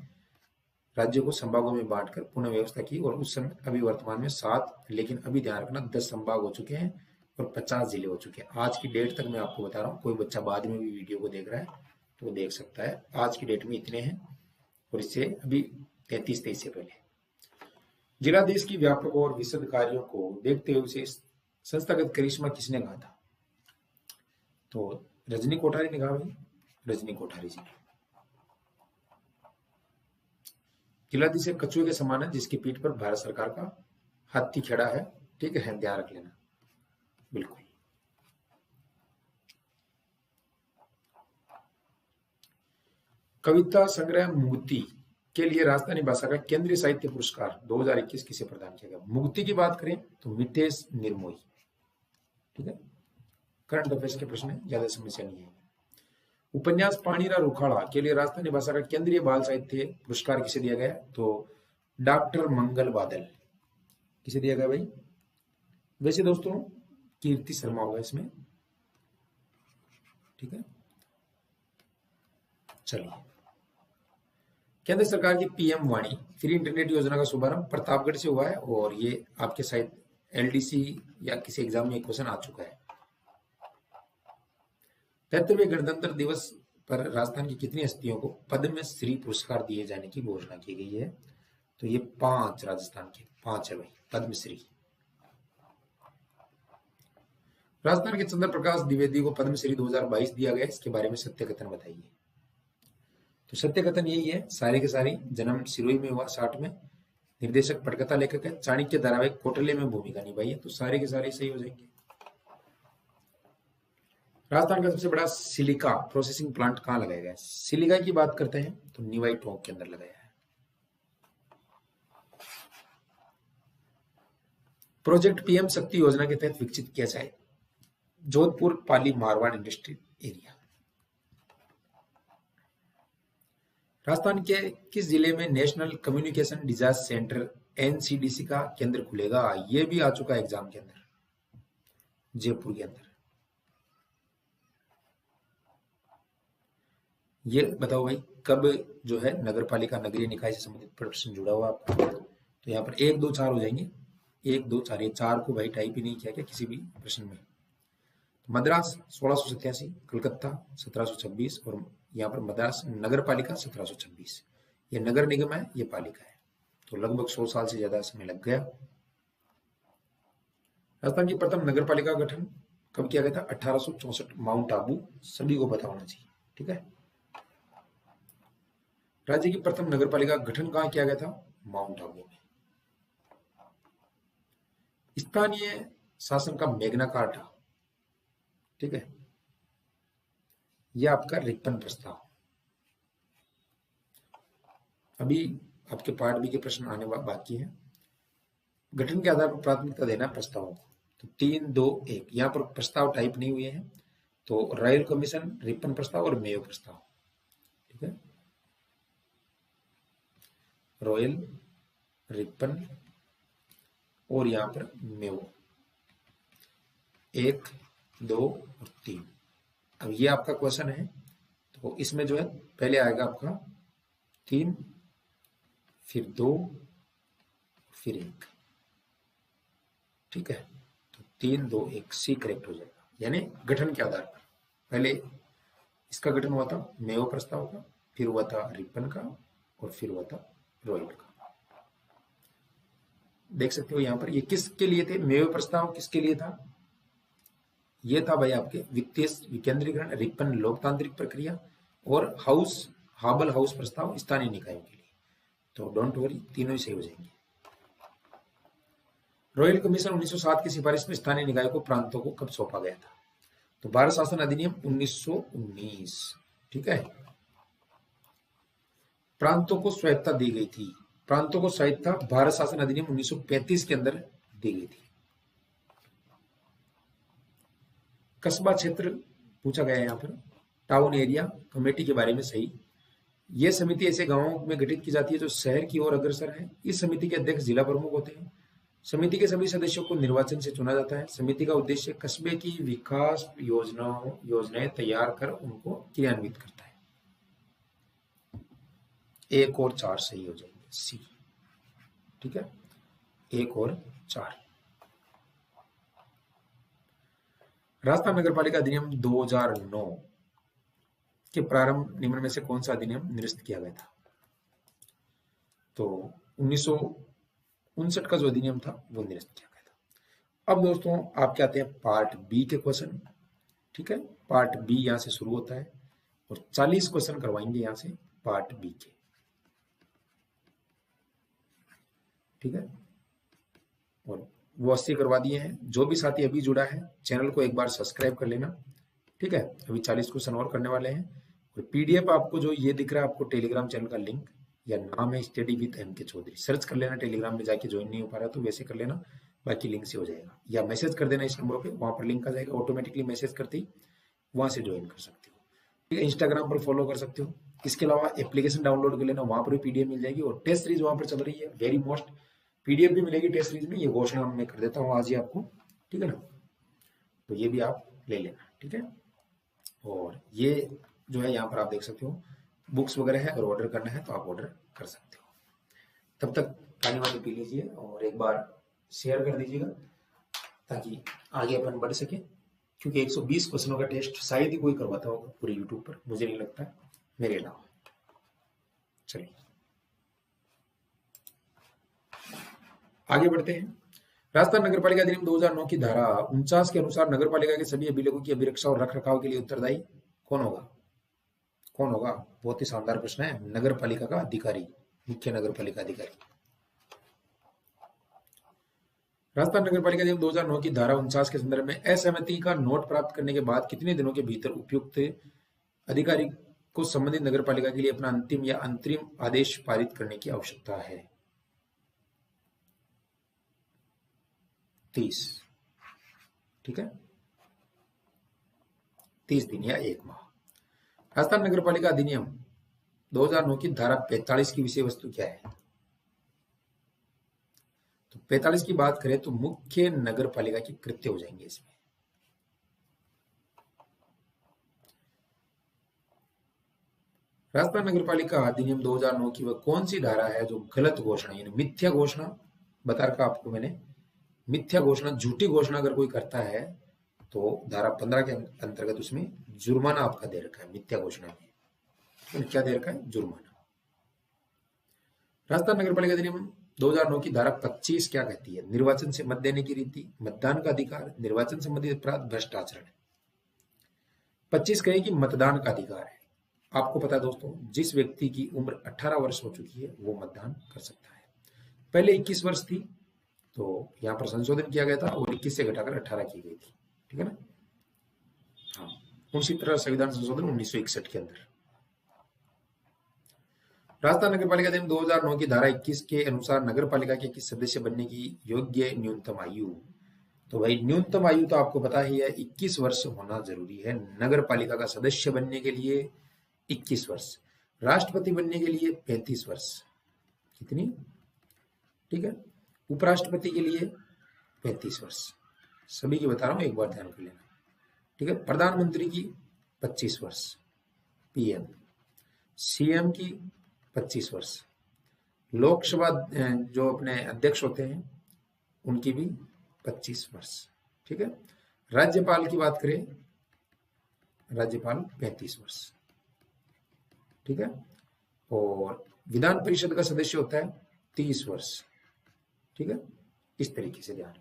राज्यों को संभागों में बांटकर पुनः व्यवस्था की और उस समय अभी वर्तमान में 7, लेकिन अभी ध्यान रखना 10 संभाग हो चुके हैं और 50 जिले हो चुके हैं। आज की डेट तक मैं आपको बता रहा हूँ, कोई बच्चा बाद में भी वीडियो को देख रहा है तो देख सकता है। आज की डेट में इतने हैं और इससे अभी 33-23 से पहले। जिलाधीश की व्यापक और विशद कार्यों को देखते हुए उसे संस्थागत करिश्मा किसने कहा था? तो रजनी कोठारी ने कहा भाई, रजनी कोठारी जी। जिलाधीश एक कछुए के समान है जिसकी पीठ पर भारत सरकार का हाथी खड़ा है, ठीक है, ध्यान रख लेना, बिल्कुल। कविता संग्रह मुक्ति के लिए राजस्थानी भाषा का केंद्रीय साहित्य पुरस्कार 2021 किसे प्रदान किया गया? मुक्ति की बात करें तो मितेश निर्मोही, ठीक है, करंट अफेयर्स के प्रश्न है, ज्यादा समस्या नहीं है। उपन्यास पाणीरा रुखाड़ा के लिए राजस्थानी भाषा का केंद्रीय बाल साहित्य पुरस्कार किसे दिया गया? तो डॉक्टर मंगल बादल। किसे दिया गया भाई? वैसे दोस्तों कीर्ति शर्मा होगा इसमें, ठीक है। चलिए केंद्र सरकार की पीएम वाणी फ्री इंटरनेट योजना का शुभारंभ प्रतापगढ़ से हुआ है और ये आपके शायद एलडीसी या किसी एग्जाम में क्वेश्चन आ चुका है। 73वें गणतंत्र दिवस पर राजस्थान की कितनी हस्तियों को पद्म श्री पुरस्कार दिए जाने की घोषणा की गई है? तो ये 5 राजस्थान के 5 है भाई पद्मश्री। राजस्थान के चंद्र प्रकाश द्विवेदी को पद्मश्री 2022 दिया गया, इसके बारे में सत्य कथन बताइए। तो सत्य कथन यही है, सारे के सारे जन्म सिरोही में हुआ 60 में, निर्देशक पटकथा लेखक है, चाणक्य धारावाहिक कौटिल्य में भूमिका निभाई है। तो सारे के सारे सही हो जाएंगे। राजस्थान का सबसे बड़ा सिलिका प्रोसेसिंग प्लांट कहाँ लगाया गया है? सिलिका की बात करते हैं तो निवाई टोंक के अंदर लगाया है। प्रोजेक्ट पीएम शक्ति योजना के तहत विकसित किया जाए जोधपुर पाली मारवाड़ इंडस्ट्रियल एरिया। राजस्थान के किस जिले में national communication disaster centre NCDC का केंद्र खुलेगा? ये भी आ चुका है एग्जाम के अंदर, जयपुर के अंदर। ये बताओ भाई कब जो है नगर पालिका नगरीय निकाय से संबंधित प्रश्न जुड़ा हुआ आपका? तो यहाँ पर 1 2 4 हो जाएंगे, 1 2 4। ये 4 को भाई टाइप ही नहीं किया क्या किसी भी प्रश्न में? तो मद्रास 1687, कलकत्ता 1726 और यहाँ पर मद्रास नगर पालिका 1726। ये नगर निगम है, ये पालिका है। तो लगभग 100 साल से ज्यादा समय लग गया। राजस्थान की प्रथम नगर पालिका का गठन कब किया गया था? 1864, माउंट आबू। सभी को पता होना चाहिए, ठीक है। राज्य की प्रथम नगर पालिका का गठन कहाँ किया गया था? माउंट आबू में। स्थानीय शासन का मैग्ना कार्टा, ठीक है, यह आपका रिपन प्रस्ताव। अभी आपके पार्ट बी के प्रश्न आने बाकी है। गठन के आधार पर प्राथमिकता देना प्रस्तावों को। तो 3 2 1 यहाँ पर प्रस्ताव टाइप नहीं हुए हैं, तो रॉयल कमीशन, रिपन प्रस्ताव और मेयो प्रस्ताव, ठीक है। रॉयल, रिपन और यहाँ पर मेयो 1 2 और 3। अब ये आपका क्वेश्चन है, तो इसमें जो है पहले आएगा आपका 3, फिर 2, फिर 1, ठीक है। तो 3 2 1 सी करेक्ट हो जाएगा। यानी गठन के आधार पर पहले इसका गठन हुआ था मेयो प्रस्ताव का, फिर हुआ था रिपन का और फिर हुआ था रॉयल का। देख सकते हो यहाँ पर ये किसके लिए थे? मेयो प्रस्ताव किसके लिए था? ये था भाई आपके वित्तीय विकेंद्रीकरण, रिपन लोकतांत्रिक प्रक्रिया और हाबल हाउस प्रस्ताव स्थानीय निकायों के लिए। तो डोंट वरी, तीनों ही सही हो जाएंगे। रॉयल कमीशन 1907 की सिफारिश में स्थानीय निकायों को प्रांतों को कब सौंपा गया था? तो भारत शासन अधिनियम 1919, ठीक है। प्रांतों को स्वायत्तता दी गई थी। प्रांतों को स्वायत्तता भारत शासन अधिनियम 1935 के अंदर दी गई थी। कस्बा क्षेत्र पूछा गया है यहाँ पर, टाउन एरिया कमेटी के बारे में सही। यह समिति ऐसे गांवों में गठित की जाती है जो शहर की ओर अग्रसर है। इस समिति के अध्यक्ष जिला प्रमुख होते हैं। समिति के सभी सदस्यों को निर्वाचन से चुना जाता है। समिति का उद्देश्य कस्बे की विकास योजनाएं तैयार कर उनको क्रियान्वित करता है। 1 और 4 सही हो जाएंगे, सी, ठीक है। 1 और 4। राजस्थान नगर पालिका अधिनियम 2009 के प्रारंभ निम्न में से कौन सा अधिनियम निरस्त किया गया था? तो 1959 का जो अधिनियम था वो निरस्त किया गया था। अब दोस्तों आपके आते हैं पार्ट बी के क्वेश्चन, ठीक है। पार्ट बी यहां से शुरू होता है और 40 क्वेश्चन करवाएंगे यहां से पार्ट बी के, ठीक है। और वो 80 करवा दिए हैं। जो भी साथी अभी जुड़ा है चैनल को एक बार सब्सक्राइब कर लेना, ठीक है। अभी 40 क्वेश्चन और करने वाले हैं। और पीडीएफ आपको जो ये दिख रहा है, आपको टेलीग्राम चैनल का लिंक या नाम है study with MK Chaudhary, search कर लेना। टेलीग्राम में जाके ज्वाइन नहीं हो पा रहा तो वैसे कर लेना, बाकी लिंक से हो जाएगा। या मैसेज कर देना इस नंबर पे, वहां पर लिंक आ जाएगा ऑटोमेटिकली। मैसेज करते ही वहां से ज्वाइन कर सकते हो, ठीक है। इंस्टाग्राम पर फॉलो कर सकते हो। इसके अलावा एप्लीकेशन डाउनलोड कर लेना, वहां पर भी पीडीएफ मिल जाएगी। और टेस्ट सीरीज वहां पर चल रही है, वेरी मोस्ट पीडीएफ भी मिलेगी टेस्ट सीरीज में। ये घोषणा मैं कर देता हूँ आज ही आपको, ठीक है ना। तो ये भी आप ले लेना, ठीक है। और ये जो है यहाँ पर आप देख सकते हो बुक्स वगैरह है और ऑर्डर करना है तो आप ऑर्डर कर सकते हो। तब तक पानी वानी पी लीजिए और एक बार शेयर कर दीजिएगा ताकि आगे अपन बढ़ सके, क्योंकि 120 क्वेश्चनों का टेस्ट शायद ही कोई करवाता होगा पूरे यूट्यूब पर, मुझे नहीं लगता मेरे अलावा। चलिए आगे बढ़ते हैं। राजस्थान नगर पालिका अधिनियम 2009 की धारा 49 के अनुसार नगर पालिका के सभी अभिलेखों की अभिरक्षा और रख रखाव के लिए उत्तरदायी कौन होगा? कौन होगा? बहुत ही शानदार प्रश्न है। नगर पालिका का अधिकारी, मुख्य नगर पालिका अधिकारी। राजस्थान नगर पालिका अधिनियम 2009 की धारा 49 के संदर्भ में असहमति का नोट प्राप्त करने के बाद कितने दिनों के भीतर उपयुक्त अधिकारी को संबंधित नगर पालिका के लिए अपना अंतिम या अंतरिम आदेश पारित करने की आवश्यकता है? 30, ठीक है, 30 दिन या 1 माह। राजस्थान नगर पालिका अधिनियम 2009 की धारा 45 की विषय वस्तु क्या है? तो 45 की बात करें तो मुख्य नगर पालिका की कृत्य हो जाएंगे इसमें। राजस्थान नगर पालिका अधिनियम 2009 की वह कौन सी धारा है जो गलत घोषणा यानी मिथ्या घोषणा, बता रखा आपको मैंने, मिथ्या घोषणा, झूठी घोषणा अगर कोई करता है तो धारा 15 के अंतर्गत उसमें जुर्माना आपका दे रखा है। मिथ्या घोषणा में तो क्या दे रखा है? जुर्माना। राजस्थान नगर पालिका अधिनियम 2009 की धारा 25 क्या कहती है? निर्वाचन से मत देने की रीति, मतदान का अधिकार, निर्वाचन संबंधी अपराध, भ्रष्ट आचरण। 25 कहे कि मतदान का अधिकार है। आपको पता है दोस्तों, जिस व्यक्ति की उम्र 18 वर्ष हो चुकी है वो मतदान कर सकता है। पहले 21 वर्ष थी तो यहाँ पर संशोधन किया गया था और 21 से घटाकर 18 की गई थी, ठीक है ना? हाँ, उसी तरह संविधान संशोधन 1961 के अंदर। राजस्थान नगर पालिका अधिनियम 2009 की धारा 21 के अनुसार नगर पालिका के किस सदस्य बनने की योग्य न्यूनतम आयु? तो भाई न्यूनतम आयु तो आपको पता ही है, 21 वर्ष होना जरूरी है नगर पालिका का सदस्य बनने के लिए। 21 वर्ष। राष्ट्रपति बनने के लिए 35 वर्ष। कितनी? ठीक है। उपराष्ट्रपति के लिए 35 वर्ष। सभी की बता रहा हूं, एक बार ध्यान कर लेना, ठीक है। प्रधानमंत्री की 25 वर्ष, पीएम, सीएम की 25 वर्ष, लोकसभा जो अपने अध्यक्ष होते हैं उनकी भी 25 वर्ष, ठीक है। राज्यपाल की बात करें, राज्यपाल 35 वर्ष, ठीक है। और विधान परिषद का सदस्य होता है 30 वर्ष, ठीक है। इस तरीके से ध्यान रखना।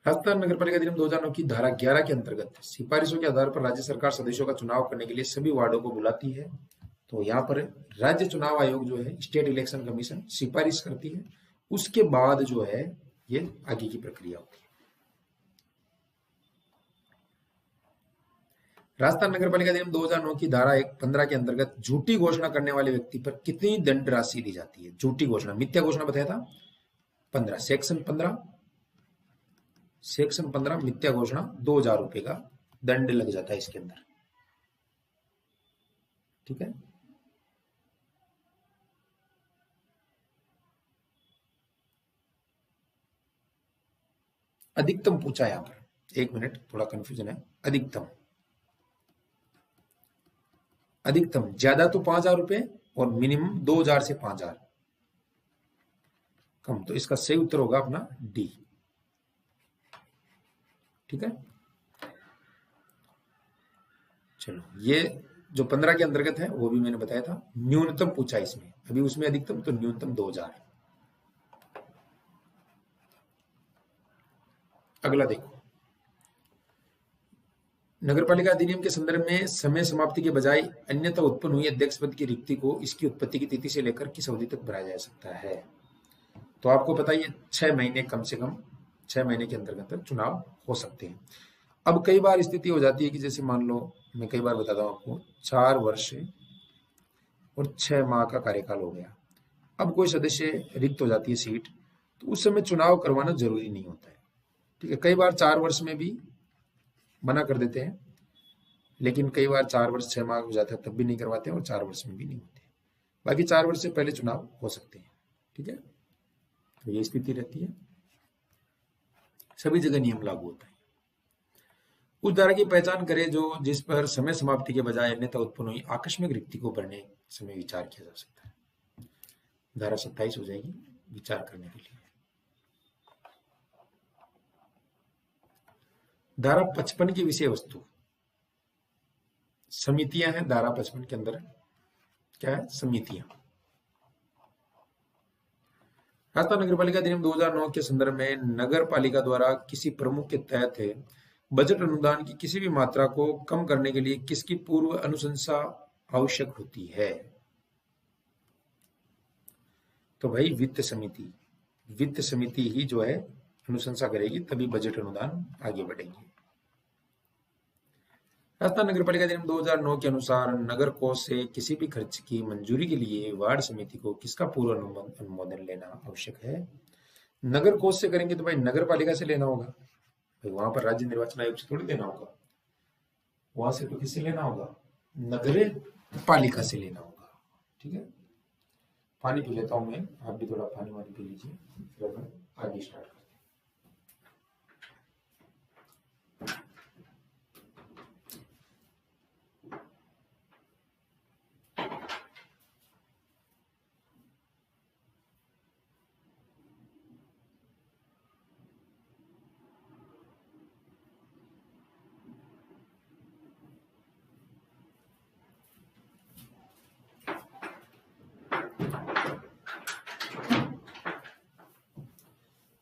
राजस्थान नगर पालिका अधिनियम 2009 की धारा 11 के अंतर्गत सिफारिशों के आधार पर राज्य सरकार सदस्यों का चुनाव करने के लिए सभी वार्डों को बुलाती है। तो यहाँ पर राज्य चुनाव आयोग जो है, स्टेट इलेक्शन कमीशन, सिफारिश करती है, उसके बाद जो है ये आगे की प्रक्रिया होती है। राजस्थान नगर पालिका अधिनियम 2009 की धारा 15 के अंतर्गत झूठी घोषणा करने वाले व्यक्ति पर कितनी दंड राशि दी जाती है? झूठी घोषणा, मिथ्या घोषणा बताया था 15, सेक्शन 15 मिथ्या घोषणा 2000 रुपए का दंड लग जाता है इसके अंदर, ठीक है। अधिकतम पूछा यहां पर, 1 मिनट, थोड़ा कंफ्यूजन है। अधिकतम ज्यादा तो 5000 रुपए और मिनिमम 2000 से 5000 कम। तो इसका सही उत्तर होगा अपना डी, ठीक है। चलो, ये जो 15 के अंतर्गत है वो भी मैंने बताया था। न्यूनतम पूछा इसमें, अभी उसमें अधिकतम, तो न्यूनतम 2000। अगला देखो, नगरपालिका अधिनियम के संदर्भ में समय समाप्ति के बजाय अन्यथा उत्पन्न हुई अध्यक्ष पद की रिक्ति को इसकी उत्पत्ति की तिथि से लेकर किस अवधि तक भरा जा सकता है? तो आपको पता ही है 6 महीने, कम से कम 6 महीने के अंतर्गत चुनाव हो सकते हैं। अब कई बार स्थिति हो जाती है कि जैसे मान लो, मैं कई बार बताता हूँ आपको, 4 वर्ष और 6 माह का कार्यकाल हो गया, अब कोई सदस्य रिक्त हो जाती है सीट, तो उस समय चुनाव करवाना जरूरी नहीं होता है, ठीक है। कई बार 4 वर्ष में भी मना कर देते हैं, लेकिन कई बार 4 वर्ष 6 माह हो जाता है तब भी नहीं करवाते हैं, और 4 वर्ष में भी नहीं होते। बाकी 4 वर्ष से पहले चुनाव हो सकते हैं, ठीक है। तो ये स्थिति रहती है, सभी जगह नियम लागू होता है। उस धारा की पहचान करें जो जिस पर समय समाप्ति के बजाय अन्यथा उत्पन्न हुई आकस्मिक रिक्ति को भरने समय विचार किया जा सकता है। धारा 27 हो जाएगी विचार करने के लिए। धारा 55 की विषय वस्तु समितियां हैं। धारा 55 के अंदर क्या है? समितियां। राजस्थान नगर पालिका अधिनियम 2009 के संदर्भ में नगर पालिका द्वारा किसी प्रमुख के तहत है बजट अनुदान की किसी भी मात्रा को कम करने के लिए किसकी पूर्व अनुशंसा आवश्यक होती है? तो भाई वित्त समिति ही जो है अनुशंसा करेगी, तभी बजट अनुदान आगे बढ़ेंगे। राजस्थान नगर पालिका अधिनियम 2009 के अनुसार नगर कोष से किसी भी खर्च की मंजूरी के लिए वार्ड समिति को किसका पूर्व अनुमोदन लेना आवश्यक है? नगर कोष से करेंगे तो भाई नगर पालिका से लेना होगा, भाई वहां पर राज्य निर्वाचन आयोग से थोड़ी देना होगा, वहां से तो किससे लेना होगा? नगर पालिका से लेना होगा। ठीक है, पानी पी लेता हूं मैं, आप भी थोड़ा पानी वानी पी लीजिए, फिर हम आगे स्टार्ट करते हैं।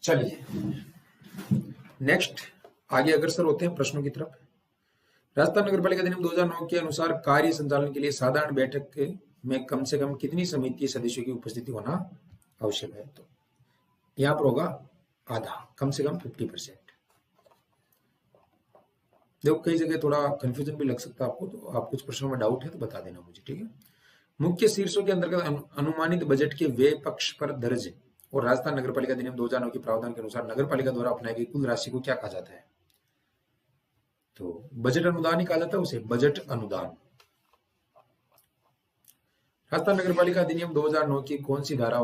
चलिए नेक्स्ट आगे अग्रसर होते हैं प्रश्नों की तरफ। राजस्थान नगर पालिका अधिनियम 2009 के अनुसार कार्य संचालन के लिए साधारण बैठक में कम से कम कितनी समिति सदस्यों की उपस्थिति होना आवश्यक है? तो यहां पर होगा आधा, कम से कम 50%। देखो कई जगह थोड़ा कंफ्यूजन भी लग सकता है आपको, तो आप कुछ प्रश्नों में डाउट है तो बता देना मुझे। ठीक है, मुख्य शीर्षों के अंतर्गत अनुमानित बजट के व्यय पक्ष पर दर्ज और राजस्थान नगर पालिका अधिनियम 2009 के प्रावधान के अनुसार नगर पालिका द्वारा अपनाई गई कुल राशि को क्या कहा जाता है? तो बजट अनुदान ही कहा जाता है उसे, बजट अनुदान। राजस्थान नगर पालिका अधिनियम 2009 की कौन सी धारा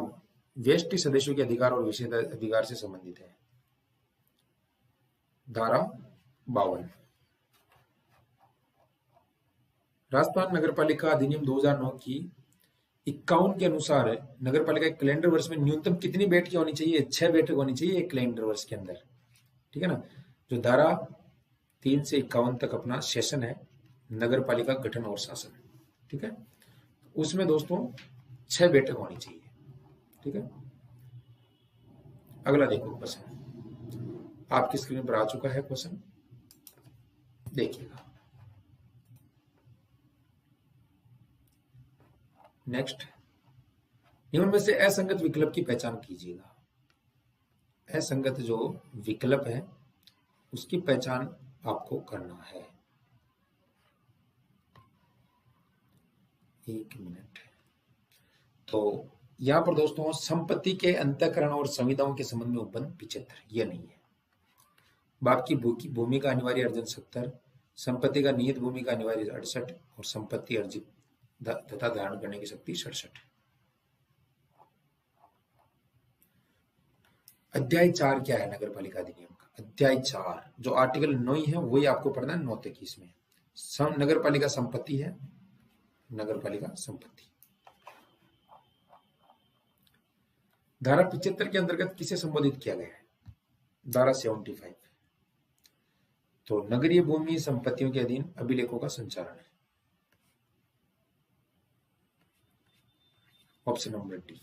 व्यष्टि सदस्यों के अधिकार और विशेष अधिकार से संबंधित है? धारा 52। राजस्थान नगर पालिका अधिनियम 2009 की 51 के अनुसार नगर पालिका के कैलेंडर वर्ष में न्यूनतम कितनी बैठकें होनी चाहिए? 6 बैठक होनी चाहिए एक कैलेंडर वर्ष के अंदर। ठीक है ना, जो धारा 3 से 51 तक अपना सेशन है नगर पालिका गठन और शासन। ठीक है, उसमें दोस्तों 6 बैठक होनी चाहिए। ठीक है, अगला देखो क्वेश्चन आपकी स्क्रीन पर आ चुका है, क्वेश्चन देखिएगा। नेक्स्ट, निम्न में से असंगत विकल्प की पहचान कीजिएगा। असंगत जो विकल्प है उसकी पहचान आपको करना है। 1 मिनट। तो यहां पर दोस्तों संपत्ति के अंतःकरण और संविदाओं के संबंध में उपबंध 75 ये नहीं है। बाप की भूमि का अनिवार्य अर्जन 70, संपत्ति का नियत भूमि का अनिवार्य 68 और संपत्ति अर्जित तथा धारण करने की शक्ति 67। अध्याय 4 क्या है नगर पालिका अधिनियम का? अध्याय 4 जो आर्टिकल 9 है वही आपको पढ़ना है 9 तक। इसमें नगर पालिका संपत्ति है, नगर पालिका संपत्ति। धारा 75 के अंतर्गत किसे संबोधित किया गया है? धारा 75 तो नगरीय भूमि संपत्तियों के अधीन अभिलेखों का संचालन है। Option number D.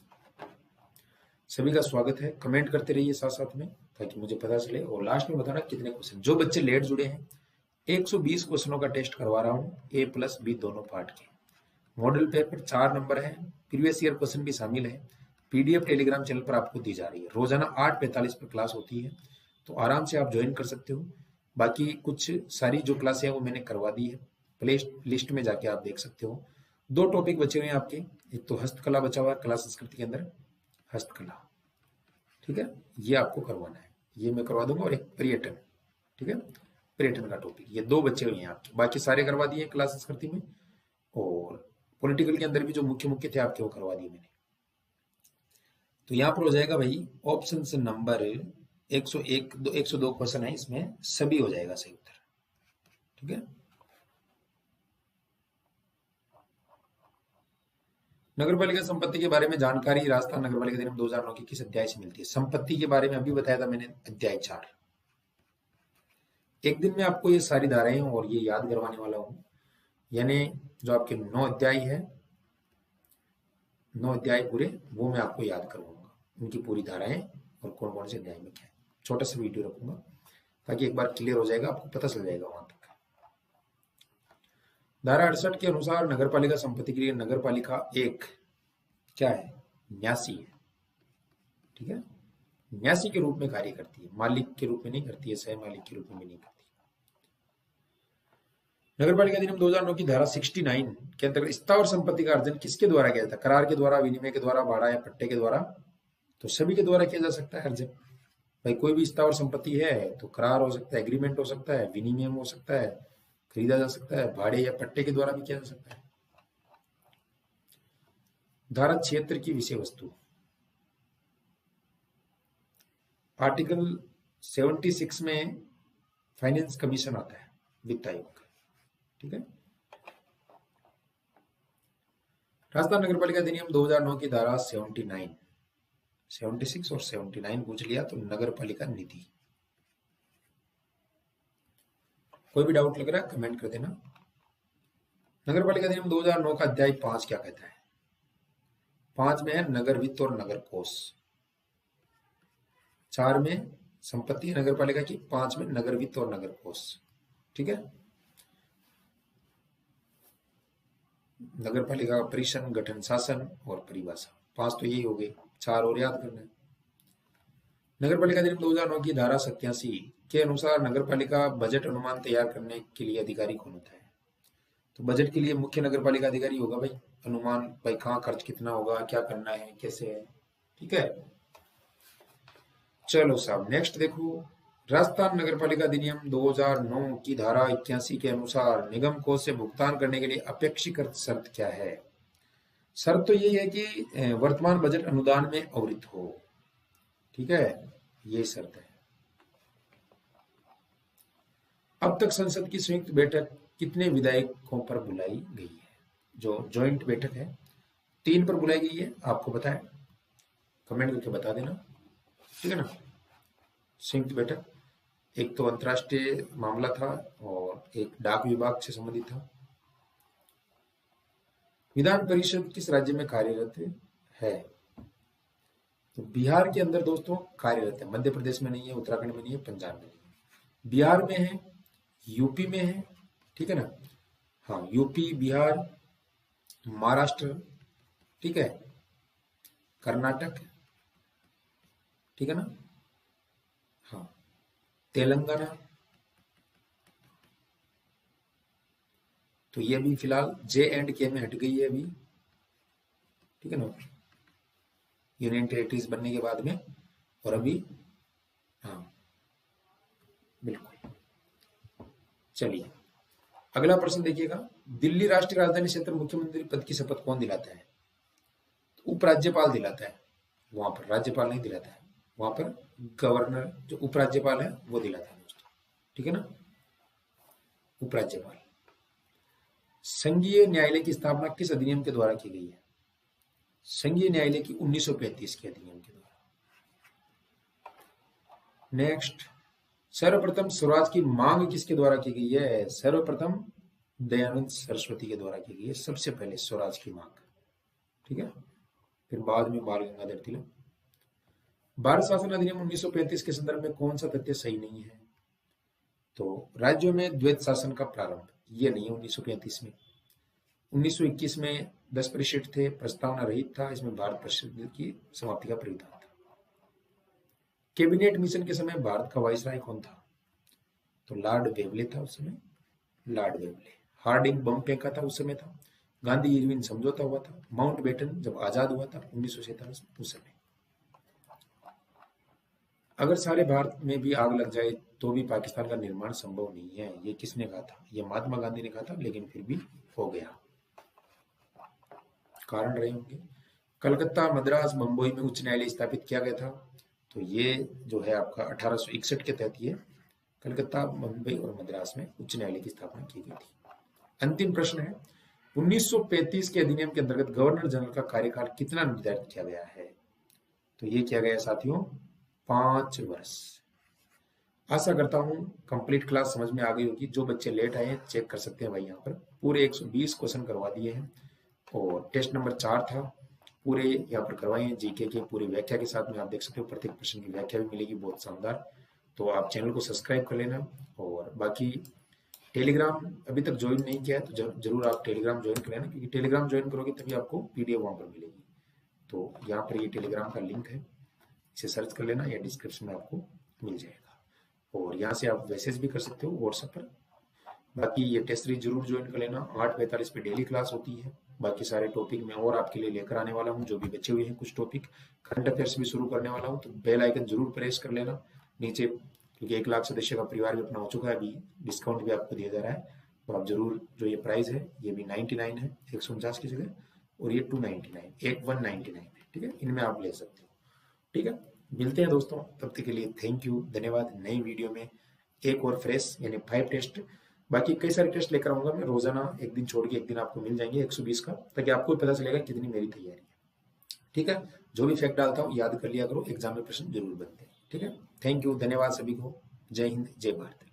सभी का स्वागत है, कमेंट करते रहिए साथ साथ में ताकि मुझे पता चले, और लास्ट में बताना कितने क्वेश्चन। जो बच्चे लेट जुड़े हैं 120 क्वेश्चनों का टेस्ट करवा रहा हूं, A प्लस B दोनों पार्ट के। मॉडल पेपर 4 नंबर है, प्रीवियस ईयर क्वेश्चन भी शामिल है। PDF टेलीग्राम चैनल पर आपको दी जा रही है, रोजाना 8:45 पर क्लास होती है, तो आराम से आप ज्वाइन कर सकते हो। बाकी कुछ सारी जो क्लासें हैं वो मैंने करवा दी है, प्ले लिस्ट में जाके आप देख सकते हो। 2 टॉपिक बचे हुए हैं आपके, एक तो हस्तकला बचा हुआ है, कला संस्कृति के अंदर हस्तकला। ठीक है, ये आपको करवाना है, ये मैं करवा दूंगा। और एक पर्यटन, ठीक है, पर्यटन का टॉपिक, ये 2 बचे हुए हैं आपके, बाकी सारे करवा दिए कला संस्कृति में। और पॉलिटिकल के अंदर भी जो मुख्य मुख्य थे आपके वो करवा दिए मैंने। तो यहाँ पर हो जाएगा भाई ऑप्शन नंबर 101 102 क्वेश्चन है, इसमें सभी हो जाएगा सही उत्तर। ठीक है। नगरपालिका संपत्ति के बारे में जानकारी राजस्थान नगरपालिका अधिनियम 2009 की किस अध्याय से मिलती है? संपत्ति के बारे में अभी बताया था मैंने, अध्याय 4। एक दिन में आपको ये सारी धाराएं और ये याद करवाने वाला हूं, यानी जो आपके 9 अध्याय है, 9 अध्याय पूरे, वो मैं आपको याद करवाऊंगा, उनकी पूरी धाराएं और कौन कौन से अध्याय में क्या है। छोटा सा वीडियो रखूंगा ताकि एक बार क्लियर हो जाएगा, आपको पता चल जाएगा वहां तक। धारा 68 के अनुसार नगरपालिका संपत्ति के लिए नगरपालिका एक क्या है? न्यासी है। ठीक है, न्यासी के रूप में कार्य करती है, मालिक के रूप में नहीं करती है, सह मालिक के रूप में भी नहीं करती। नगरपालिका अधिनियम 2009 की धारा 69 के अंतर्गत स्थावर संपत्ति का अर्जन किसके द्वारा किया जाता है? करार के द्वारा, विनिमय के द्वारा, भाड़ा या पट्टे के द्वारा? तो सभी के द्वारा किया जा सकता है अर्जन। भाई कोई भी स्थावर संपत्ति है तो करार हो सकता है, एग्रीमेंट हो सकता है, विनिमय हो सकता है, खरीदा जा सकता है, भाड़े या पट्टे के द्वारा भी किया जा सकता है। धारा 76 की विषय वस्तु, आर्टिकल 76 में फाइनेंस कमीशन आता है, वित्त आयोग। ठीक है, राजस्थान नगरपालिका अधिनियम 2009 की धारा 79, 76 और 79 पूछ लिया तो नगरपालिका नीति। कोई भी डाउट लग रहा है कमेंट कर देना। नगरपालिका अधिनियम 2009 का अध्याय 5 क्या कहता है? 5 में है नगर वित्त और नगर कोष, 4 में संपत्ति है नगरपालिका की, 5 में नगर वित्त और नगर कोष। ठीक है, नगरपालिका का परिषद, गठन, शासन और परिभाषा, 5 तो यही हो गए, 4 और याद करना है। नगरपालिका अधिनियम 2009 की धारा 87 के अनुसार नगरपालिका बजट अनुमान तैयार करने के लिए अधिकारी कौन होता है? तो बजट के लिए मुख्य नगरपालिका अधिकारी होगा भाई, अनुमान भाई कहाँ खर्च कितना होगा, क्या करना है, कैसे है। ठीक है, चलो साहब नेक्स्ट देखो, राजस्थान नगरपालिका अधिनियम 2009 की धारा 81 के अनुसार निगम कोष से भुगतान करने के लिए अपेक्षित शर्त क्या है? शर्त तो यही है कि वर्तमान बजट अनुदान में अवरुद्ध हो। ठीक है, ये शर्त है। अब तक संसद की संयुक्त बैठक कितने विधायकों पर बुलाई गई है? जो जॉइंट बैठक है 3 पर बुलाई गई है, आपको पता है, कमेंट करके बता देना। ठीक है ना, संयुक्त बैठक, एक तो अंतर्राष्ट्रीय मामला था और एक डाक विभाग से संबंधित था। विधान परिषद किस राज्य में कार्यरत है? तो बिहार के अंदर दोस्तों कार्यरत है, मध्य प्रदेश में नहीं है, उत्तराखंड में नहीं है, पंजाब में नहीं है, बिहार में है, यूपी में है। ठीक है ना, हाँ यूपी, बिहार, महाराष्ट्र, ठीक है, कर्नाटक, ठीक है ना, हाँ तेलंगाना। तो ये अभी फिलहाल J&K में हट गई है अभी। ठीक है ना, यूनियन टेरिटरीज बनने के बाद में, और अभी हाँ बिल्कुल। चलिए अगला प्रश्न देखिएगा, दिल्ली राष्ट्रीय राजधानी क्षेत्र मुख्यमंत्री पद की शपथ कौन दिलाता है? तो उपराज्यपाल दिलाता है, वहां पर राज्यपाल नहीं दिलाता है, वहां पर गवर्नर जो उपराज्यपाल है वो दिलाता है दोस्तों। ठीक है ना, उपराज्यपाल। संघीय न्यायालय की स्थापना किस अधिनियम के द्वारा की गई है? संघीय न्यायालय की 1935 के अधिनियम के द्वारा। नेक्स्ट, सर्वप्रथम स्वराज की मांग किसके द्वारा की गई है? सर्वप्रथम दयानंद सरस्वती के द्वारा की गई है, सबसे पहले स्वराज की मांग। ठीक है, फिर बाद में बाल गंगाधर तिलक। भारत शासन अधिनियम 1935 के संदर्भ में कौन सा तथ्य सही नहीं है? तो राज्यों में द्वैत शासन का प्रारंभ, ये नहीं है 1935 में। 1921 में 10% थे, प्रस्तावना रहित था, इसमें भारत परिषद की समाप्ति का प्रावधान था। कैबिनेट मिशन के समय भारत का वाइसराय कौन था? तो लॉर्ड वेवले था उस समय, लॉर्ड वेवले। हार्डिंग बम फेंका था उस समय था, गांधी इरविन समझौता हुआ था, माउंटबेटन जब आजाद हुआ था 1947 में उस समय। अगर सारे भारत में भी आग लग जाए तो भी पाकिस्तान का निर्माण संभव नहीं है, ये किसने कहा था? ये महात्मा गांधी ने कहा था, लेकिन फिर भी हो गया। कारण रहे होंगे। कलकत्ता, मद्रास, बंबई में उच्च न्यायालय स्थापित किया गया था, तो ये जो है आपका 1861 के तहत ये कलकत्ता, मुंबई और मद्रास में उच्च न्यायालय की स्थापना की गई थी। अंतिम प्रश्न है, 1935 के अधिनियम के अंतर्गत गवर्नर जनरल का कार्यकाल कितना निर्धारित किया गया है? तो ये किया गया साथियों 5 वर्ष। आशा करता हूँ कंप्लीट क्लास समझ में आ गई होगी। जो बच्चे लेट आए हैं चेक कर सकते हैं भाई, यहाँ पर पूरे 120 क्वेश्चन करवा दिए हैं और टेस्ट नंबर 4 था, पूरे यहाँ पर करवाए हैं जीके के पूरी व्याख्या के साथ में। आप देख सकते हो प्रत्येक प्रश्न की व्याख्या भी मिलेगी, बहुत शानदार। तो आप चैनल को सब्सक्राइब कर लेना और बाकी टेलीग्राम अभी तक ज्वाइन नहीं किया है तो जरूर आप टेलीग्राम ज्वाइन कर लेना, क्योंकि टेलीग्राम ज्वाइन करोगे तभी आपको पीडीएफ वहां पर मिलेगी। तो यहाँ पर ये टेलीग्राम का लिंक है, इसे सर्च कर लेना या डिस्क्रिप्शन में आपको मिल जाएगा। और यहाँ से आप मैसेज भी कर सकते हो व्हाट्सएप पर। बाकी ये टेस्ट सीरीज जरूर ज्वाइन कर लेना, 8:45 पे डेली क्लास होती है। बाकी सारे टॉपिक मैं और आपके लिए लेकर आने वाला हूँ, जो भी बचे हुए हैं कुछ टॉपिक। करंट अफेयर्स भी शुरू करने वाला हूँ, तो बेल आइकन जरूर प्रेस कर लेना नीचे, क्योंकि 1 लाख सदस्य का परिवार भी अपना हो चुका है, अभी डिस्काउंट भी आपको दिया जा रहा है। तो आप जरूर, जो ये प्राइस है ये भी 99 है 149 की जगह, और ये 299 199 है, ठीक है, इनमें आप ले सकते हो। ठीक है, मिलते हैं दोस्तों, तब तक के लिए थैंक यू, धन्यवाद। नई वीडियो में एक और फ्रेश यानी 5 टेस्ट, बाकी कई सारे टेस्ट लेकर आऊंगा मैं रोजाना, एक दिन छोड़ के एक दिन आपको मिल जाएंगे 120 का, ताकि आपको पता चलेगा कितनी मेरी तैयारी है। ठीक है, जो भी फैक्ट डालता हूँ याद कर लिया करो, एग्जाम में प्रश्न जरूर बनते हैं। ठीक है, थैंक यू, धन्यवाद सभी को। जय हिंद, जय भारत।